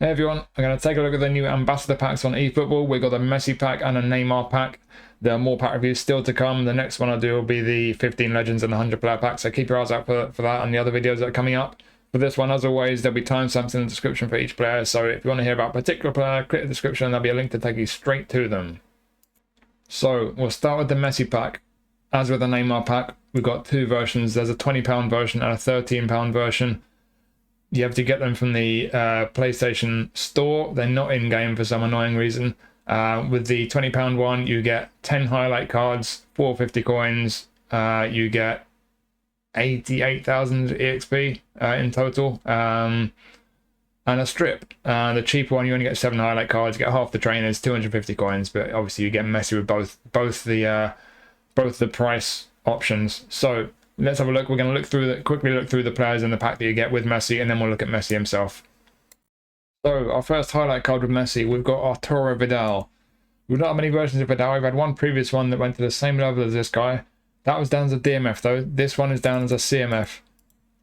Hey everyone, I'm going to take a look at the new ambassador packs on eFootball. We've got a Messi pack and a Neymar pack. There are more pack reviews still to come. The next one I'll do will be the 15 legends and the 100 player pack, so keep your eyes out for that and the other videos that are coming up. For this one, as always, there'll be timestamps in the description for each player, so if you want to hear about a particular player, click the description and there'll be a link to take you straight to them. So we'll start with the Messi pack. As with the Neymar pack, we've got two versions. There's a £20 version and a £13 version. You have to get them from the PlayStation Store. They're not in-game for some annoying reason. With the £20 one, you get 10 highlight cards, 450 coins. You get 88,000 EXP in total. And a strip. The cheaper one, you only get 7 highlight cards. You get half the trainers, 250 coins. But obviously, you get Messi with both the price options. So let's have a look. We're going to quickly look through the players in the pack that you get with Messi, and then we'll look at Messi himself. So our first highlight card with Messi, we've got Arturo Vidal. We've not had many versions of Vidal. We've had one previous one that went to the same level as this guy. That was down as a DMF though. This one is down as a CMF.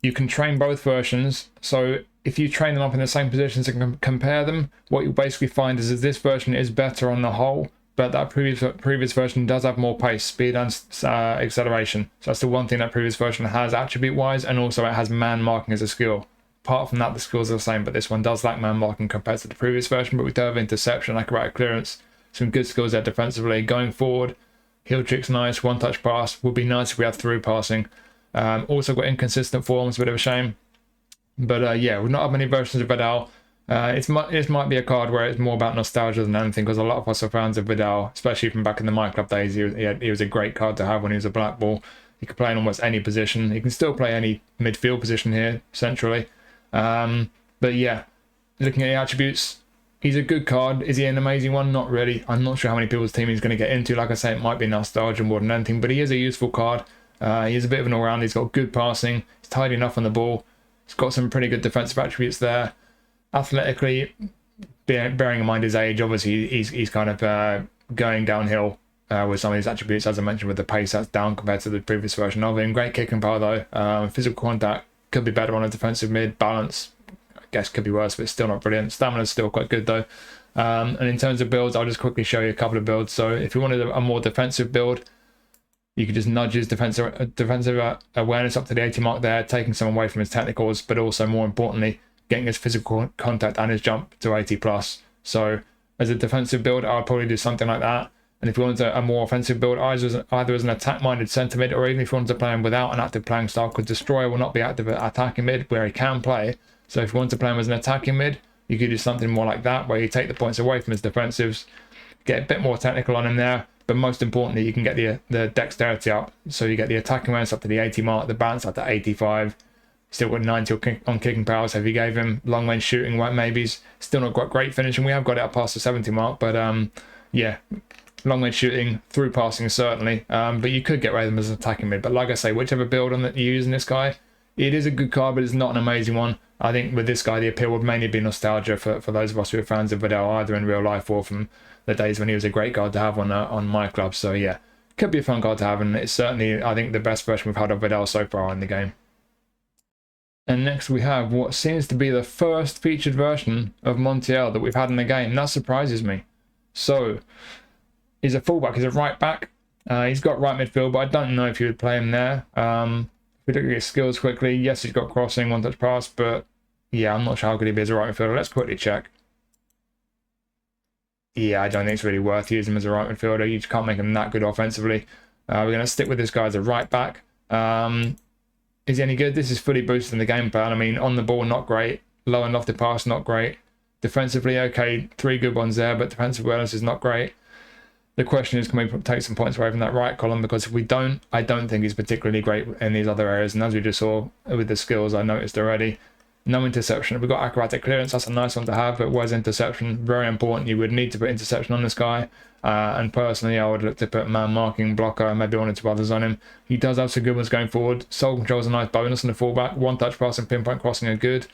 You can train both versions. So if you train them up in the same positions and compare them, what you'll basically find is that this version is better on the whole, but that previous version does have more pace, speed and acceleration. So that's the one thing that previous version has attribute-wise, and also it has man marking as a skill. Apart from that, the skills are the same, but this one does lack man marking compared to the previous version, but we do have interception, acrobatic clearance, some good skills there defensively. Going forward, heel trick's nice, one-touch pass. Would be nice if we had through passing. Also got inconsistent forms, a bit of a shame. But yeah, we've not had many versions of Vidal. It might be a card where it's more about nostalgia than anything, because a lot of us are fans of Vidal, especially from back in the My Club days. He was a great card to have when he was a black ball. He could play in almost any position. He can still play any midfield position here, centrally. But yeah, looking at the attributes, he's a good card. Is he an amazing one? Not really. I'm not sure how many people's team he's going to get into. Like I say, it might be nostalgia more than anything, but he is a useful card. He is a bit of an all-round. He's got good passing. He's tidy enough on the ball. He's got some pretty good defensive attributes there. Athletically, bearing in mind his age, obviously he's kind of going downhill with some of his attributes. As I mentioned, with the pace, that's down compared to the previous version of him. Great kicking power though. Physical contact could be better on a defensive mid. Balance, I guess, could be worse, but it's still not brilliant. Stamina's still quite good though. And in terms of builds, I'll just quickly show you a couple of builds. So if you wanted a more defensive build, you could just nudge his defensive awareness up to the 80 mark there, taking some away from his technicals, but also more importantly, getting his physical contact and his jump to 80 plus. So as a defensive build, I'll probably do something like that. And if you wanted a more offensive build, either as an attack-minded centre mid, or even if you wanted to play him without an active playing style, because Destroyer will not be active at attacking mid, where he can play. So if you want to play him as an attacking mid, you could do something more like that, where you take the points away from his defensives, get a bit more technical on him there, but most importantly, you can get the dexterity up. So you get the attacking awareness up to the 80 mark, the balance up to 85. Still got 90 on kicking power, so if you gave him long range shooting, maybe he's still not got great finishing. We have got it up past the 70 mark, but yeah, long range shooting, through passing certainly. But you could get rid of him as an attacking mid. But like I say, whichever build on that you use in this guy, it is a good card, but it's not an amazing one. I think with this guy, the appeal would mainly be nostalgia for those of us who are fans of Vidal, either in real life or from the days when he was a great card to have on My Club. So yeah, could be a fun card to have, and it's certainly, I think, the best version we've had of Vidal so far in the game. And next we have what seems to be the first featured version of Montiel that we've had in the game. That surprises me. So, he's a fullback, he's a right back. He's got right midfield, but I don't know if you would play him there. If we look at his skills quickly, yes, he's got crossing, one-touch pass, but yeah, I'm not sure how good he'd be as a right midfielder. Let's quickly check. Yeah, I don't think it's really worth using him as a right midfielder. You just can't make him that good offensively. We're going to stick with this guy as a right back. Is he any good? This is fully boosted in the game plan. I mean, on the ball, not great. Low and lofted pass, not great. Defensively, okay, 3 good ones there, but defensive awareness is not great. The question is, can we take some points away from that right column? Because if we don't, I don't think he's particularly great in these other areas. And as we just saw with the skills, I noticed already, no interception. We've got acrobatic clearance. That's a nice one to have, but where's interception? Very important. You would need to put interception on this guy. And personally, I would look to put man marking, blocker, and maybe 1 or 2 others on him. He does have some good ones going forward. Soul control is a nice bonus on the fullback. One-touch pass and pinpoint crossing are good.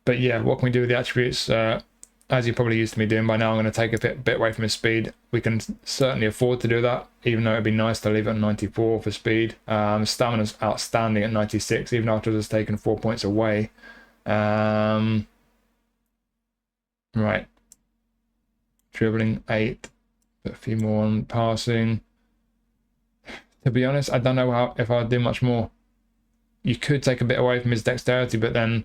But yeah, what can we do with the attributes? As you're probably used to me doing by now, I'm going to take a bit away from his speed. We can certainly afford to do that, even though it'd be nice to leave it at 94 for speed. Stamina's outstanding at 96, even after it's taken 4 points away. Right. Dribbling 8. Put a few more on passing. To be honest, I don't know if I'd do much more. You could take a bit away from his dexterity, but then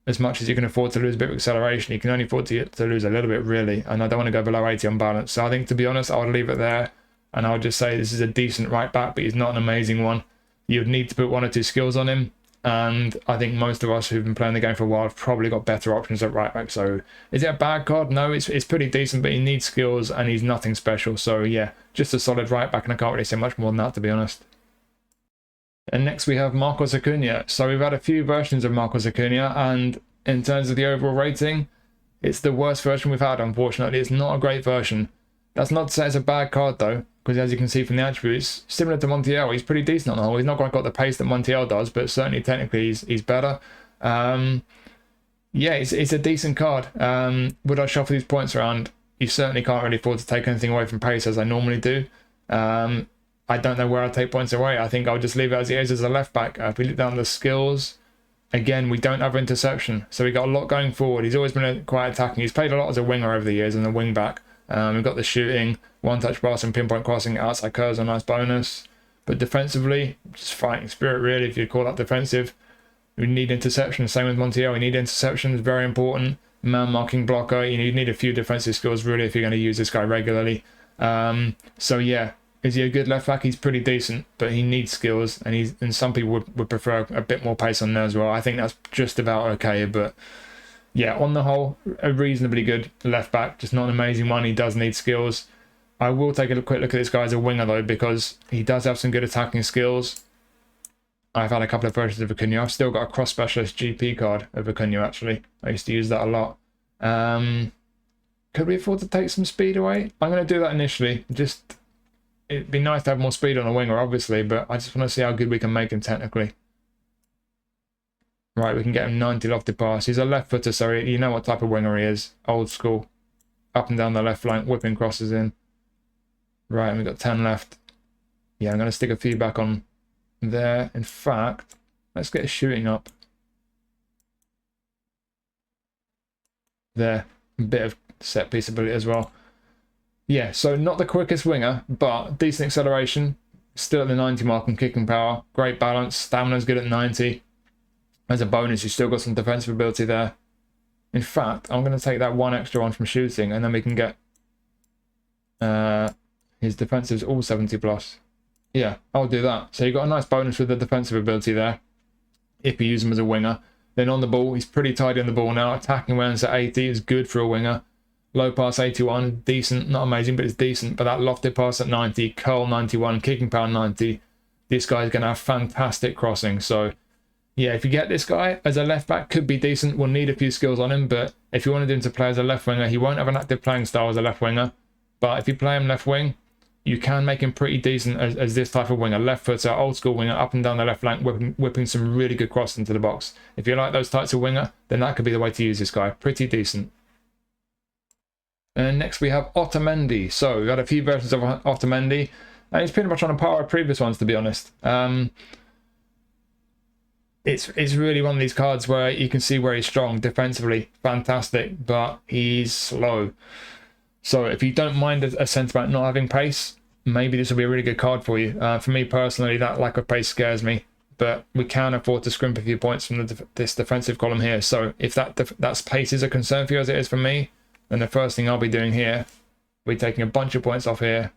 as much as you can afford to lose a bit of acceleration, you can only afford to lose a little bit, really. And I don't want to go below 80 on balance. So I think, to be honest, I would leave it there. And I would just say this is a decent right back, but he's not an amazing one. You would need to put 1 or 2 skills on him. And I think most of us who've been playing the game for a while have probably got better options at right back. So is it a bad card? No, it's pretty decent, but he needs skills and he's nothing special. So yeah, just a solid right back, and I can't really say much more than that, to be honest. And next we have Marcos Acuña. So we've had a few versions of Marcos Acuña, and in terms of the overall rating, it's the worst version we've had, unfortunately. It's not a great version. That's not to say it's a bad card though, because as you can see from the attributes, similar to Montiel, he's pretty decent on the whole. He's not quite got the pace that Montiel does, but certainly technically he's better. Yeah, it's a decent card. Would I shuffle these points around? You certainly can't really afford to take anything away from pace as I normally do. I don't know where I'd take points away. I think I'll just leave it as it is as a left back. If we look down the skills, again, we don't have interception. So we've got a lot going forward. He's always been quite attacking. He's played a lot as a winger over the years and a wing back. We've got the shooting, one-touch pass and pinpoint crossing outside curves, a nice bonus. But defensively, just fighting spirit, really, if you call that defensive. We need interception. Same with Montiel. We need interceptions, very important. Man marking blocker. You need a few defensive skills, really, if you're going to use this guy regularly. So yeah. Is he a good left back? He's pretty decent, but he needs skills, and some people would prefer a bit more pace on there as well. I think that's just about okay, but yeah, on the whole, a reasonably good left back, just not an amazing one. He does need skills. I will take a quick look at this guy as a winger though, because he does have some good attacking skills. I've had a couple of versions of Acuña. I've still got a cross specialist GP card of Acuña, actually. I used to use that a lot. Could we afford to take some speed away? I'm going to do that initially. It'd be nice to have more speed on a winger, obviously, but I just want to see how good we can make him technically. Right, we can get him 90 lofted pass. He's a left footer, so you know what type of winger he is. Old school. Up and down the left flank, whipping crosses in. Right, and we've got 10 left. Yeah, I'm going to stick a few back on there. In fact, let's get his shooting up. There. A bit of set piece ability as well. Yeah, so not the quickest winger, but decent acceleration. Still at the 90 mark on kicking power. Great balance. Stamina's good at 90. As a bonus, you've still got some defensive ability there. In fact, I'm going to take that 1 extra on from shooting, and then we can get his defensive's all 70 plus. Yeah, I'll do that. So you've got a nice bonus with the defensive ability there, if you use him as a winger. Then on the ball, he's pretty tidy on the ball now. Attacking awareness at 80 is good for a winger. Low pass 81, decent, not amazing, but it's decent. But that lofted pass at 90, curl 91, kicking power 90. This guy's going to have fantastic crossing. So, yeah, if you get this guy as a left back, could be decent. We'll need a few skills on him, but if you wanted him to play as a left winger, he won't have an active playing style as a left winger. But if you play him left wing, you can make him pretty decent as this type of winger. Left footer, old school winger, up and down the left flank, whipping some really good cross into the box. If you like those types of winger, then that could be the way to use this guy. Pretty decent. And next we have Otamendi. So we've got a few versions of Otamendi, and he's pretty much on a par with previous ones, to be honest. It's really one of these cards where you can see where he's strong defensively, fantastic, but he's slow. So if you don't mind a centre-back not having pace, maybe this will be a really good card for you. For me personally, that lack of pace scares me, but we can afford to scrimp a few points from this defensive column here. So if that pace is a concern for you as it is for me, then the first thing I'll be doing here, we're taking a bunch of points off here.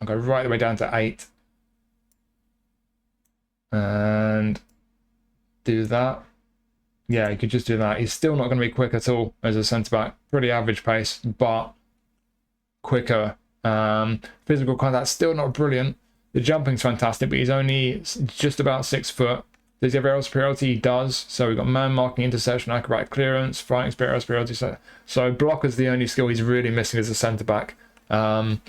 I'll go right the way down to 8. And do that. Yeah, you could just do that. He's still not going to be quick at all as a centre-back. Pretty average pace, but quicker. Physical contact, still not brilliant. The jumping's fantastic, but he's only just about 6 foot. Does he have aerial superiority? He does. So we've got man marking, interception, acrobatic clearance, fighting spirit, aerial superiority. So blocker's the only skill he's really missing as a centre-back. And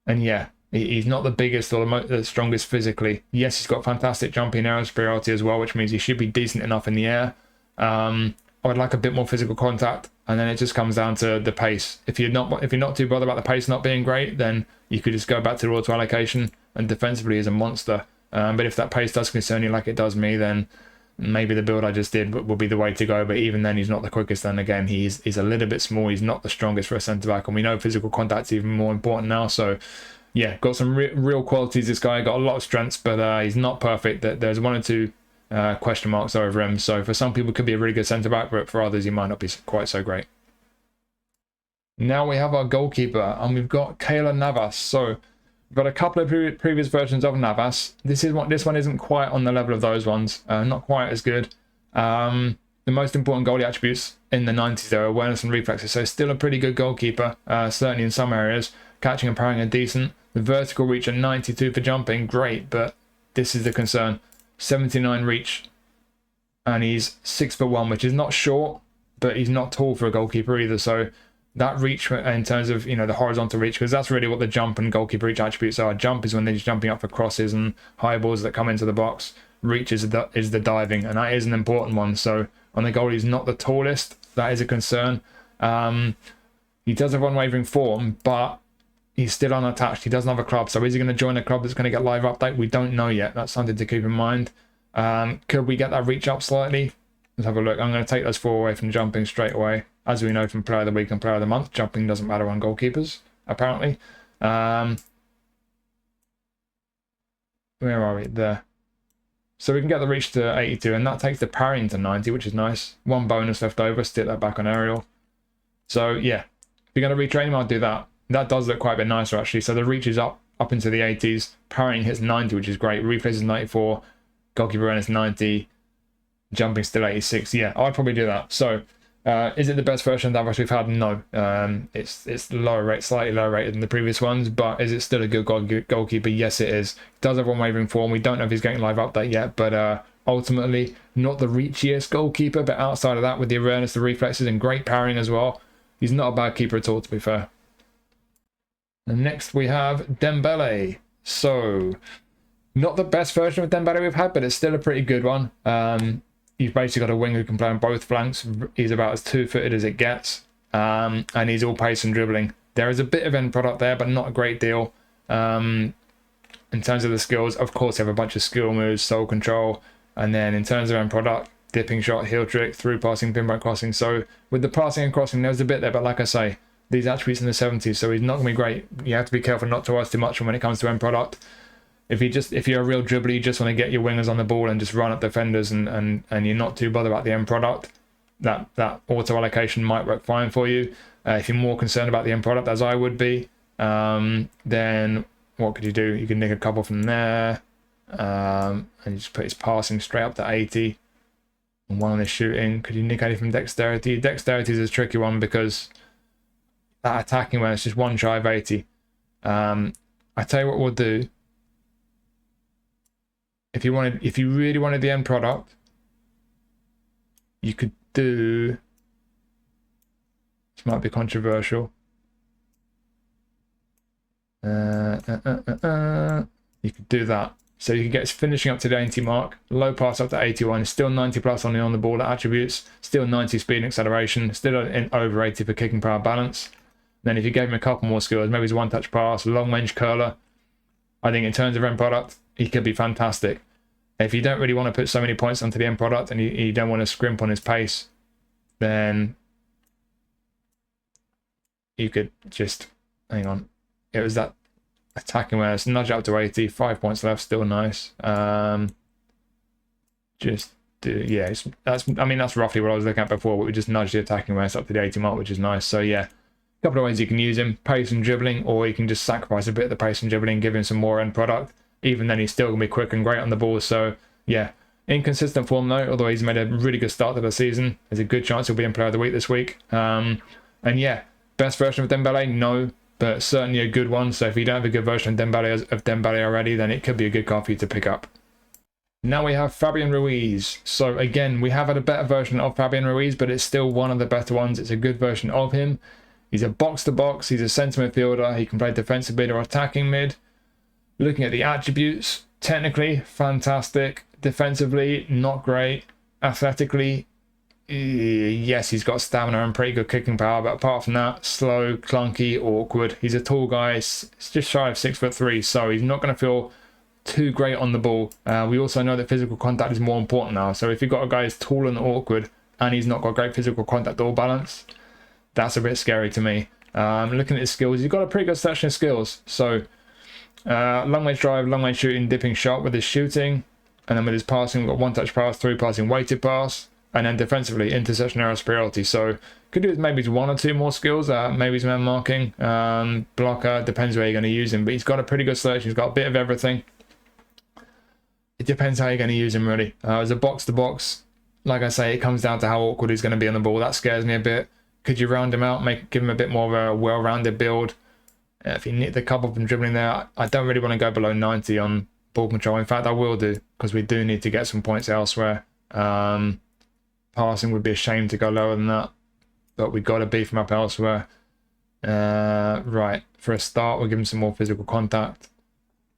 yeah, he's not the biggest or the strongest physically. Yes, he's got fantastic jumping and aerial superiority as well, which means he should be decent enough in the air. I would like a bit more physical contact, and then it just comes down to the pace. If you're not too bothered about the pace not being great, then you could just go back to the auto allocation, and defensively is a monster. But if that pace does concern you like it does me, then maybe the build I just did will be the way to go. But even then, he's not the quickest. And again, he's a little bit small. He's not the strongest for a centre-back. And we know physical contact's even more important now. So, yeah, got some real qualities, this guy. Got a lot of strengths, but he's not perfect. There's one or two question marks over him. So for some people, it could be a really good centre-back. But for others, he might not be quite so great. Now we have our goalkeeper. And we've got Keylor Navas. So we've got a couple of previous versions of Navas. This one isn't quite on the level of those ones. Not quite as good. The most important goalie attributes in the 90s are awareness and reflexes. So still a pretty good goalkeeper, certainly in some areas. Catching and parrying are decent. The vertical reach at 92 for jumping, great. But this is the concern. 79 reach. And he's 6'1", which is not short, but he's not tall for a goalkeeper either. So that reach in terms of, the horizontal reach, because that's really what the jump and goalkeeper reach attributes are. Jump is when they're just jumping up for crosses and high balls that come into the box. Reach is the diving, and that is an important one. So on the goal, he's not the tallest. That is a concern. He does have unwavering form, but he's still unattached. He doesn't have a club. So is he going to join a club that's going to get live update? We don't know yet. That's something to keep in mind. Could we get that reach up slightly? Let's have a look. I'm going to take those 4 away from jumping straight away. As we know from Player of the Week and Player of the Month, jumping doesn't matter on goalkeepers, apparently. Where are we? There. So we can get the reach to 82, and that takes the parrying to 90, which is nice. 1 bonus left over, stick that back on aerial. So, yeah, if you're going to retrain him, I'll do that. That does look quite a bit nicer, actually. So the reach is up into the 80s. Parrying hits 90, which is great. Reflex is 94. Goalkeeper awareness 90. Jumping still 86. Yeah, I'd probably do that. So, is it the best version of Navas we've had? No. It's lower rate, slightly lower rated than the previous ones, but is it still a good goalkeeper? Yes, it is. Does have unwavering form. We don't know if he's getting live update yet, but ultimately not the reachiest goalkeeper, but outside of that, with the awareness, the reflexes, and great parrying as well, he's not a bad keeper at all, to be fair. And next we have Dembélé. So, not the best version of Dembélé we've had, but it's still a pretty good one. You've basically got a wing who can play on both flanks. He's about as two-footed as it gets. And he's all pace and dribbling. There is a bit of end product there, but not a great deal. In terms of the skills, of course, you have a bunch of skill moves, soul control. And then in terms of end product, dipping shot, heel trick, through passing, pinpoint crossing. So with the passing and crossing, there's a bit there. But like I say, these attributes in the 70s, so he's not going to be great. You have to be careful not to ask too much when it comes to end product. If you're a real dribbler, you just want to get your wingers on the ball and just run at defenders, and you're not too bothered about the end product, that auto allocation might work fine for you. If you're more concerned about the end product, as I would be, then what could you do? You can nick a couple from there, and you just put his passing straight up to 80, and 1 on his shooting. Could you nick any from dexterity? Dexterity is a tricky one because that attacking when it's just 1 shy of 80. I tell you what we'll do. If you really wanted the end product, you could do. This might be controversial. You could do that. So you can get his finishing up to the 80 mark, low pass up to 81, still 90 plus on the ball attributes, still 90 speed and acceleration, still in over 80 for kicking power balance. Then if you gave him a couple more skills, maybe his one-touch pass, long range curler, I think in terms of end product, he could be fantastic. If you don't really want to put so many points onto the end product and you don't want to scrimp on his pace, then you could just, hang on, it was that attacking awareness, nudge up to 80, 5 points left, still nice. Just do, yeah, that's roughly what I was looking at before, but we just nudge the attacking awareness up to the 80 mark, which is nice. So yeah, a couple of ways you can use him, pace and dribbling, or you can just sacrifice a bit of the pace and dribbling, give him some more end product. Even then, he's still going to be quick and great on the ball. So, yeah, inconsistent form though, although he's made a really good start to the season. There's a good chance he'll be in Player of the Week this week. And yeah, best version of Dembélé? No, but certainly a good one. So if you don't have a good version of Dembélé already, then it could be a good card for you to pick up. Now we have Fabián Ruiz. So again, we have had a better version of Fabián Ruiz, but it's still one of the better ones. It's a good version of him. He's a box-to-box. He's a centre midfielder. He can play defensive mid or attacking mid. Looking at the attributes, technically, fantastic. Defensively, not great. Athletically, yes, he's got stamina and pretty good kicking power, but apart from that, slow, clunky, awkward. He's a tall guy. It's just shy of 6'3", so he's not going to feel too great on the ball. We also know that physical contact is more important now. So if you've got a guy who's tall and awkward and he's not got great physical contact or balance, that's a bit scary to me. Looking at his skills, he's got a pretty good selection of skills. So long range drive, long range shooting, dipping shot with his shooting. And then with his passing, we've got one touch pass, through passing, weighted pass. And then defensively, interception, error, superiority. So could do with maybe one or two more skills. Maybe some man marking, blocker, depends where you're going to use him. But he's got a pretty good selection. He's got a bit of everything. It depends how you're going to use him, really. As a box-to-box, like I say, it comes down to how awkward he's going to be on the ball. That scares me a bit. Could you round him out, give him a bit more of a well-rounded build? If you nick the couple from dribbling there, I don't really want to go below 90 on ball control. In fact, I will do, because we do need to get some points elsewhere. Passing would be a shame to go lower than that, but we've got to beef him up elsewhere. Right, for a start, we'll give him some more physical contact.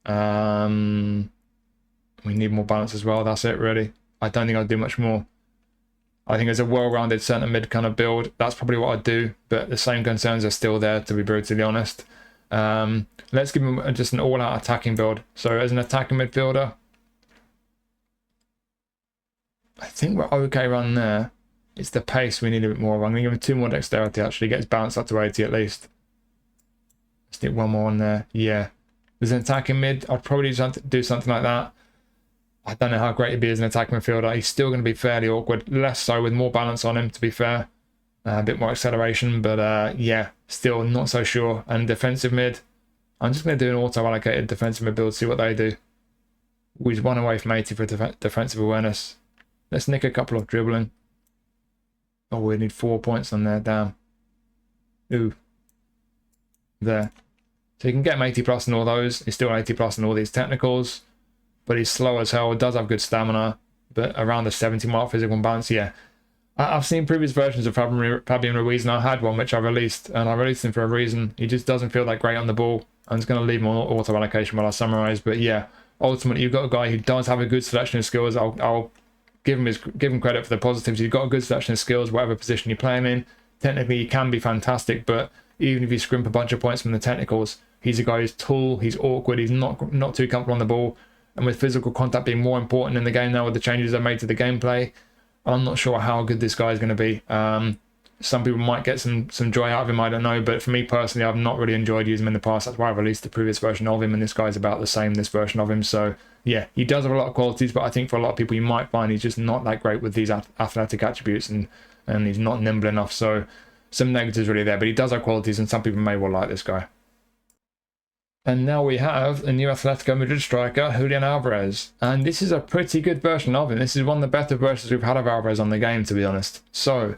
We need more balance as well. That's it, really. I don't think I'll do much more. I think as a well-rounded centre mid kind of build, that's probably what I'd do, but the same concerns are still there, to be brutally honest. Let's give him just an all-out attacking build. So as an attacking midfielder, I think we're okay around there. It's the pace we need a bit more of. I'm going to give him 2 more dexterity, actually. Get his balance up to 80 at least. Let's stick 1 more on there. Yeah. As an attacking mid, I'd probably do something like that. I don't know how great he'd be as an attacking midfielder. He's still going to be fairly awkward. Less so with more balance on him, to be fair. A bit more acceleration, but yeah, still not so sure. And defensive mid, I'm just going to do an auto-allocated defensive mid build, see what they do. He's 1 away from 80 for defensive awareness. Let's nick a couple of dribbling. Oh, we need 4 points on there, damn. Ooh. There. So you can get him 80 plus in all those. He's still 80 plus in all these technicals. But he's slow as hell, does have good stamina, but around the 70 mark physical balance, yeah. I've seen previous versions of Fabián Ruiz, and I had one which I released, and I released him for a reason. He just doesn't feel that great on the ball. I'm just going to leave him on auto allocation while I summarise, but yeah, ultimately you've got a guy who does have a good selection of skills. I'll give him credit for the positives. He's got a good selection of skills, whatever position you play him in. Technically, he can be fantastic, but even if you scrimp a bunch of points from the technicals, he's a guy who's tall, he's awkward, he's not too comfortable on the ball. And with physical contact being more important in the game now with the changes I've made to the gameplay, I'm not sure how good this guy is going to be. Some people might get some joy out of him, I don't know. But for me personally, I've not really enjoyed using him in the past. That's why I released the previous version of him. And this guy's about the same, this version of him. So yeah, he does have a lot of qualities. But I think for a lot of people, you might find he's just not that great with these athletic attributes. And he's not nimble enough. So some negatives really there. But he does have qualities. And some people may well like this guy. And now we have a new Atletico Madrid striker, Julián Alvarez. And this is a pretty good version of him. This is one of the better versions we've had of Alvarez on the game, to be honest. So,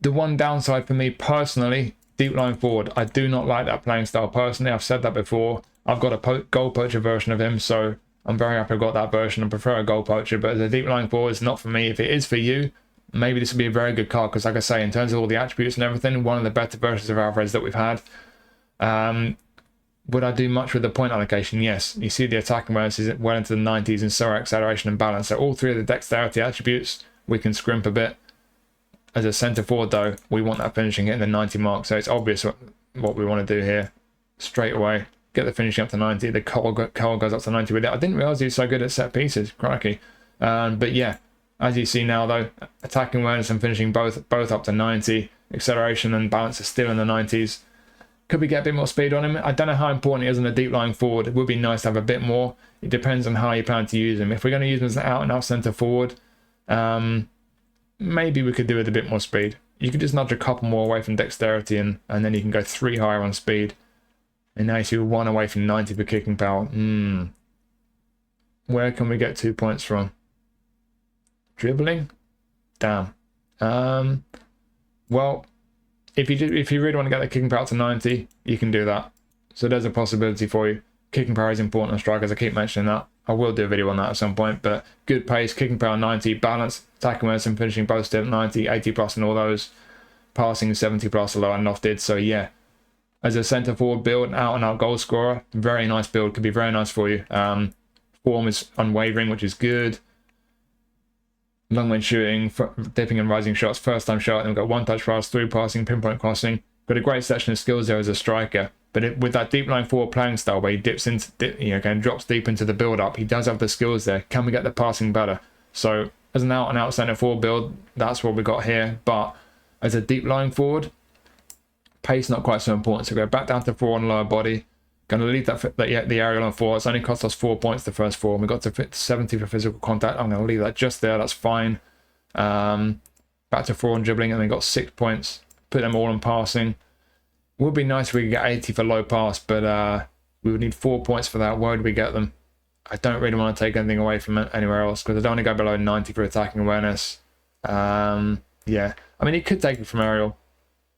the one downside for me personally, deep line forward. I do not like that playing style personally. I've said that before. I've got a goal poacher version of him, so I'm very happy I've got that version. I prefer a goal poacher, but as a deep line forward, it's not for me. If it is for you, maybe this would be a very good card, because like I say, in terms of all the attributes and everything, one of the better versions of Alvarez that we've had. Would I do much with the point allocation? Yes. You see the attacking awareness is well into the 90s, and so are acceleration and balance. So all 3 of the dexterity attributes, we can scrimp a bit. As a centre forward though, we want that finishing hitting the 90 mark. So it's obvious what we want to do here. Straight away, get the finishing up to 90. The goal goes up to 90 with it. I didn't realise he was so good at set pieces. Crikey. But yeah, as you see now though, attacking awareness and finishing both up to 90. Acceleration and balance are still in the 90s. Could we get a bit more speed on him? I don't know how important he is in a deep line forward. It would be nice to have a bit more. It depends on how you plan to use him. If we're going to use him as an out-and-out centre forward, maybe we could do with a bit more speed. You could just nudge a couple more away from dexterity, and then you can go 3 higher on speed. And now you see 1 away from 90 for kicking power. Where can we get 2 points from? Dribbling? Damn. Well, if you really want to get the kicking power to 90, you can do that. So there's a possibility for you. Kicking power is important on strikers. I keep mentioning that. I will do a video on that at some point. But good pace, kicking power 90, balance, attacking awareness and finishing both still at 90, 80 plus and all those. Passing 70 plus, although I lofted. So yeah, as a centre forward build, out and out goal scorer, very nice build. Could be very nice for you. Form is unwavering, which is good. Long range shooting, dipping and rising shots, first time shot, and we've got 1 touch pass, through passing, pinpoint crossing. Got a great section of skills there as a striker. But with that deep line forward playing style where he dips into, again, drops deep into the build-up, he does have the skills there. Can we get the passing better? So as an out-and-out centre-forward build, that's what we got here. But as a deep line forward, pace not quite so important. So go back down to 4 on lower body. Going to leave the aerial on 4. It's only cost us 4 points the first 4. And we got to 70 for physical contact. I'm going to leave that just there. That's fine. Back to 4 on dribbling, and then got 6 points. Put them all on passing. Would be nice if we could get 80 for low pass, but we would need 4 points for that. Where would we get them? I don't really want to take anything away from it anywhere else because I don't want to go below 90 for attacking awareness. Yeah, I mean, you could take it from aerial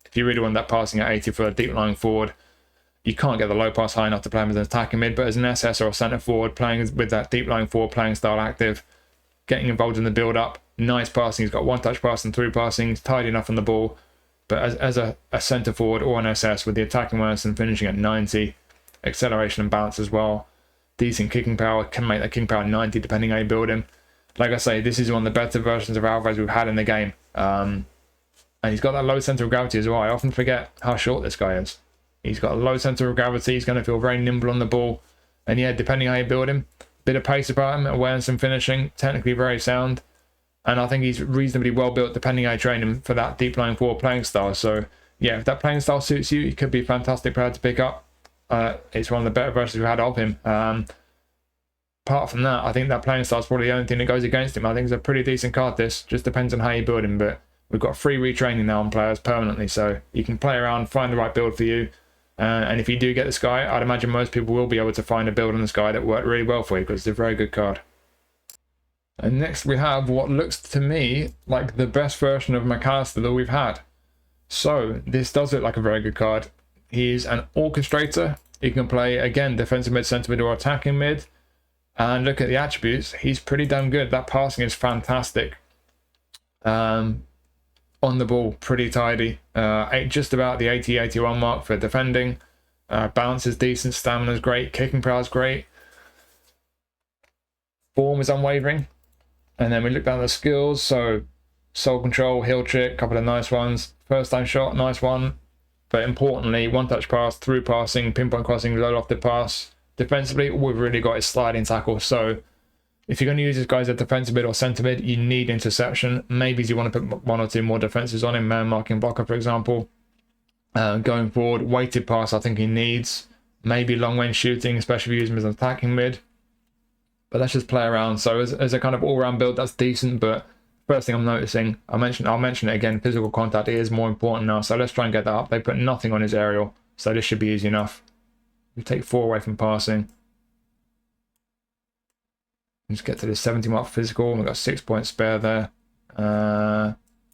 if you really want that passing at 80 for a deep line forward. You can't get the low pass high enough to play him as an attacking mid, but as an SS or a centre forward, playing with that deep line forward playing style active, getting involved in the build up, nice passing. He's got 1-touch passing, through passing, he's tidy enough on the ball. But as a centre forward or an SS with the attacking awareness and finishing at 90, acceleration and balance as well, decent kicking power, can make that kicking power 90 depending how you build him. Like I say, this is one of the better versions of Alvarez we've had in the game. And he's got that low centre of gravity as well. I often forget how short this guy is. He's got a low centre of gravity. He's going to feel very nimble on the ball. And yeah, depending how you build him, bit of pace about him, awareness and finishing, technically very sound. And I think he's reasonably well built depending how you train him for that deep line forward playing style. So yeah, if that playing style suits you, he could be a fantastic player to pick up. It's one of the better versions we've had of him. Apart from that, I think that playing style is probably the only thing that goes against him. I think it's a pretty decent card, this. Just depends on how you build him. But we've got free retraining now on players permanently. So you can play around, find the right build for you. And if you do get this guy, I'd imagine most people will be able to find a build on this guy that worked really well for you because it's a very good card. And next we have what looks to me like the best version of Mac Allister that we've had. So this does look like a very good card. He's an orchestrator. He can play, again, defensive mid, centre mid or attacking mid. And look at the attributes. He's pretty damn good. That passing is fantastic. On the ball, pretty tidy. Just about the 80-81 mark for defending. Balance is decent. Stamina is great. Kicking power is great. Form is unwavering. And then we look down the skills. So soul control, heel trick, couple of nice ones. First time shot, nice one. But importantly, 1-touch pass, through passing, pinpoint crossing, low lofted pass. Defensively, all we've really got is sliding tackle. So if you're going to use this guy as a defensive mid or centre mid, you need interception. Maybe you want to put 1 or 2 more defenses on him, man marking blocker, for example. Going forward, weighted pass I think he needs. Maybe long range shooting, especially if you use him as an attacking mid. But let's just play around. So as a kind of all-round build, that's decent. But first thing I'm noticing, I'll mention it again, physical contact is more important now. So let's try and get that up. They put nothing on his aerial, so this should be easy enough. We take 4 away from passing. Let's get to the 70 mark physical. We've got 6 points spare there.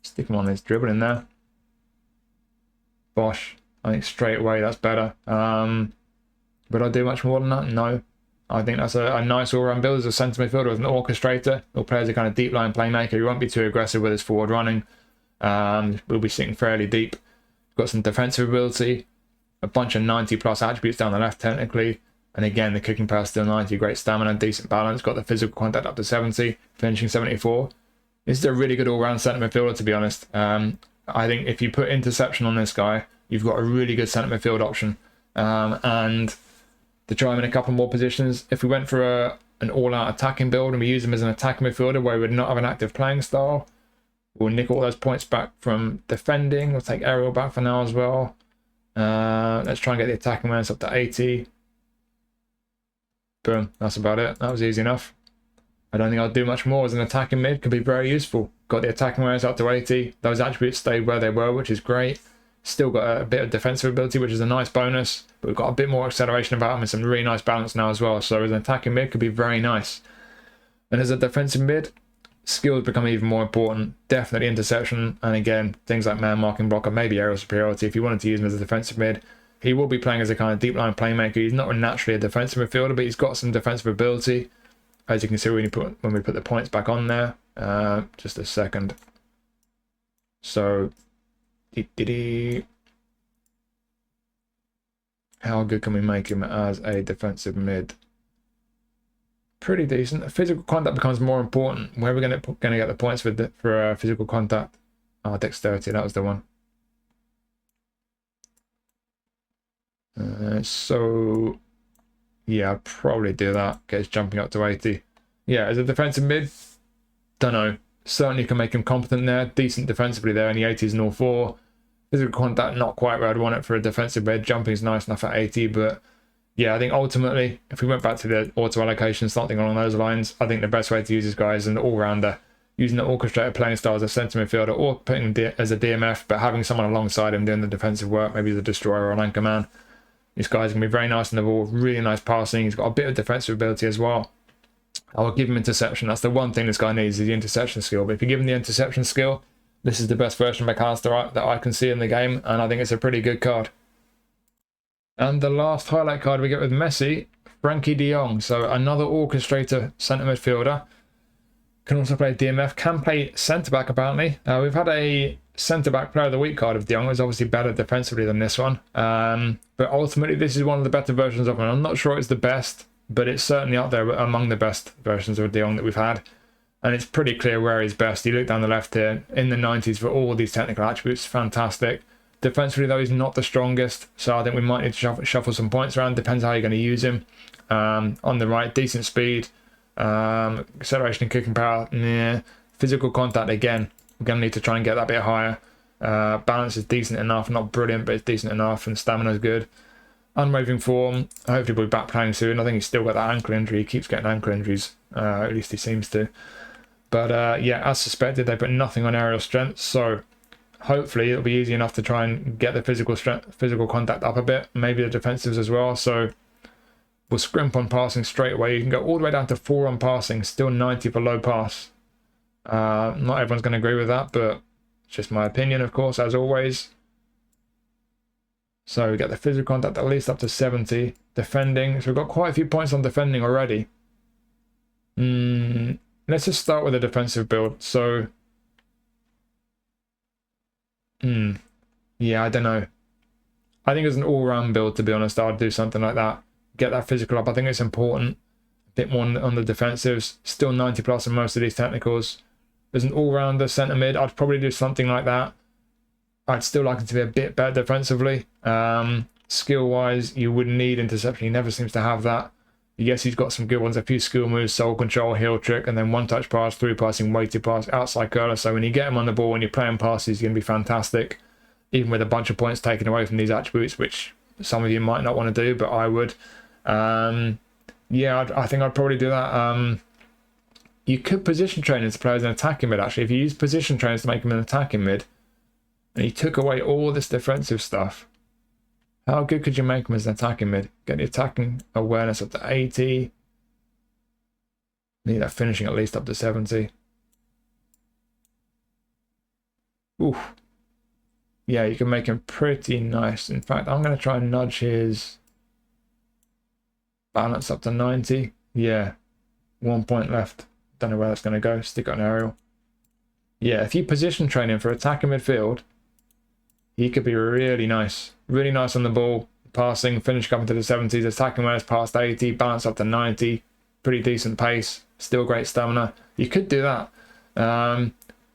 Stick him on his dribbling there. Bosh. I think straight away that's better. Would I do much more than that? No. I think that's a nice all-round build as a centre midfielder with an orchestrator. He'll play as a kind of deep line playmaker. He won't be too aggressive with his forward running. We'll be sitting fairly deep. Got some defensive ability. A bunch of 90 plus attributes down the left technically. And again, the kicking power still 90. Great stamina, decent balance. Got the physical contact up to 70. Finishing 74. This is a really good all-round centre midfielder, to be honest. I think if you put interception on this guy, you've got a really good centre midfield option. And to try him in a couple more positions, if we went for an all-out attacking build and we use him as an attacking midfielder where we would not have an active playing style, we'll nick all those points back from defending. We'll take aerial back for now as well. Let's try and get the attacking awareness up to 80. Boom, that's about it. That was easy enough. I don't think I'll do much more as an attacking mid. Could be very useful. Got the attacking awareness up to 80. Those attributes stayed where they were, which is great. Still got a bit of defensive ability, which is a nice bonus. But we've got a bit more acceleration about him and some really nice balance now as well. So as an attacking mid, could be very nice. And as a defensive mid, skills become even more important. Definitely interception. And again, things like man marking blocker, maybe aerial superiority. If you wanted to use him as a defensive mid, he will be playing as a kind of deep line playmaker. He's not naturally a defensive midfielder, but he's got some defensive ability. As you can see when we put the points back on there. Just a second. So, how good can we make him as a defensive mid? Pretty decent. Physical contact becomes more important. Where are we going to get the points for physical contact? Oh, dexterity. That was the one. So yeah, I'd probably do that. Get his jumping up to 80. Yeah, as a defensive mid, don't know. Certainly can make him competent there. Decent defensively there in the 80s and all four. Physical contact, not quite where I'd want it for a defensive mid. Jumping's nice enough at 80, but yeah, I think ultimately, if we went back to the auto allocation, something along those lines, I think the best way to use this guy is an all-rounder, using the orchestrated playing style as a centre midfielder, or putting him as a DMF, but having someone alongside him doing the defensive work, maybe the destroyer or an anchor man. This guy's going to be very nice on the ball, really nice passing. He's got a bit of defensive ability as well. I'll give him interception. That's the one thing this guy needs, is the interception skill. But if you give him the interception skill, this is the best version of Mac Allister that I can see in the game, and I think it's a pretty good card. And the last highlight card we get with Messi, Frenkie de Jong. So another orchestrator centre midfielder. Can also play DMF, can play centre-back apparently. We've had a centre-back player of the week card of de Jong. It's obviously better defensively than this one. But ultimately this is one of the better versions of him. I'm not sure it's the best, but it's certainly up there among the best versions of de Jong that we've had. And it's pretty clear where he's best. You look down the left here, in the 90s for all these technical attributes, fantastic. Defensively though, he's not the strongest, so I think we might need to shuffle some points around. Depends how you're going to use him. On the right, decent speed. Acceleration and kicking power, yeah. Physical contact, again, we're going to need to try and get that bit higher. Balance is decent enough, not brilliant, but it's decent enough, and stamina is good. Unwavering form, hopefully we'll be back playing soon. I think he's still got that ankle injury. He keeps getting ankle injuries, at least he seems to. But yeah, as suspected, they put nothing on aerial strength, so hopefully it'll be easy enough to try and get the physical contact up a bit, maybe the defensives as well. So we'll scrimp on passing straight away. You can go all the way down to 4 on passing, still 90 for low pass. Not everyone's going to agree with that, but it's just my opinion, of course, as always. So we get the physical contact at least up to 70. Defending, so we've got quite a few points on defending already. Let's just start with a defensive build. So, yeah, I don't know. I think as an all-round build, to be honest, I'd do something like that. Get that physical up. I think it's important. A bit more on the defensives. Still 90 plus in most of these technicals. As an all-rounder centre mid, I'd probably do something like that. I'd still like it to be a bit better defensively. Skill-wise, you wouldn't need interception. He never seems to have that. Yes, he's got some good ones. A few skill moves, soul control, heel trick, and then one-touch pass, through passing, weighted pass, outside curler. So when you get him on the ball, when you're playing passes, he's going to be fantastic. Even with a bunch of points taken away from these attributes, which some of you might not want to do, but I would. Yeah, I think I'd probably do that. You could position train into players in attacking mid, actually. If you use position trainers to make them an attacking mid, and you took away all this defensive stuff, how good could you make them as an attacking mid? Get the attacking awareness up to 80. Need that finishing at least up to 70. Oof. Yeah, you can make him pretty nice. In fact, I'm going to try and nudge his balance up to 90. Yeah, 1 point left. Don't know where that's going to go. Stick on aerial. Yeah, if you position train him for attacking midfield, he could be really nice. Really nice on the ball. Passing, finish coming to the 70s. Attacking when it's past 80. Balance up to 90. Pretty decent pace. Still great stamina. You could do that.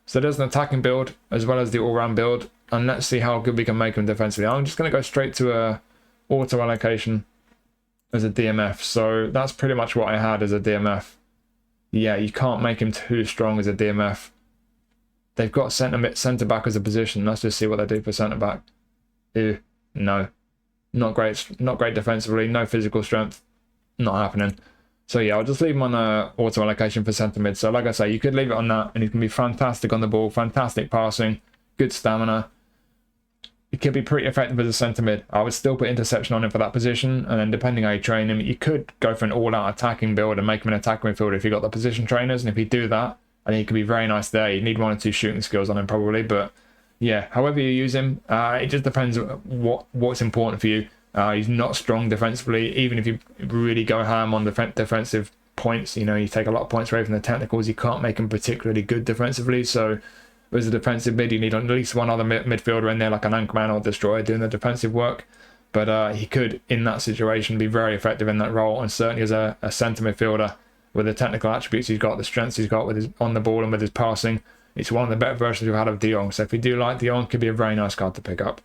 So there's an attacking build as well as the all-round build. And let's see how good we can make him defensively. I'm just going to go straight to a auto allocation as a DMF. So that's pretty much what I had as a DMF. Yeah, you can't make him too strong as a DMF. They've got centre back as a position. Let's just see what they do for centre back. Ew, no, not great. Not great defensively. No physical strength. Not happening. So yeah, I'll just leave him on auto allocation for centre mid. So like I say, you could leave it on that, and he can be fantastic on the ball, fantastic passing, good stamina. He could be pretty effective as a centre mid. I would still put interception on him for that position, and then depending how you train him, you could go for an all-out attacking build and make him an attacking midfielder if you got the position trainers. And if you do that, I think he could be very nice there. You need 1 or 2 shooting skills on him probably, but yeah, however you use him, it just depends what's important for you. He's not strong defensively. Even if you really go ham on the defensive points, you know, you take a lot of points away from the technicals, you can't make him particularly good defensively. So as a defensive mid, you need at least one other midfielder in there, like an anchorman or destroyer, doing the defensive work. But he could, in that situation, be very effective in that role, and certainly as a centre midfielder with the technical attributes he's got, the strengths he's got with his on the ball and with his passing. It's one of the better versions we've had of de Jong. So if you do like de Jong, it could be a very nice card to pick up.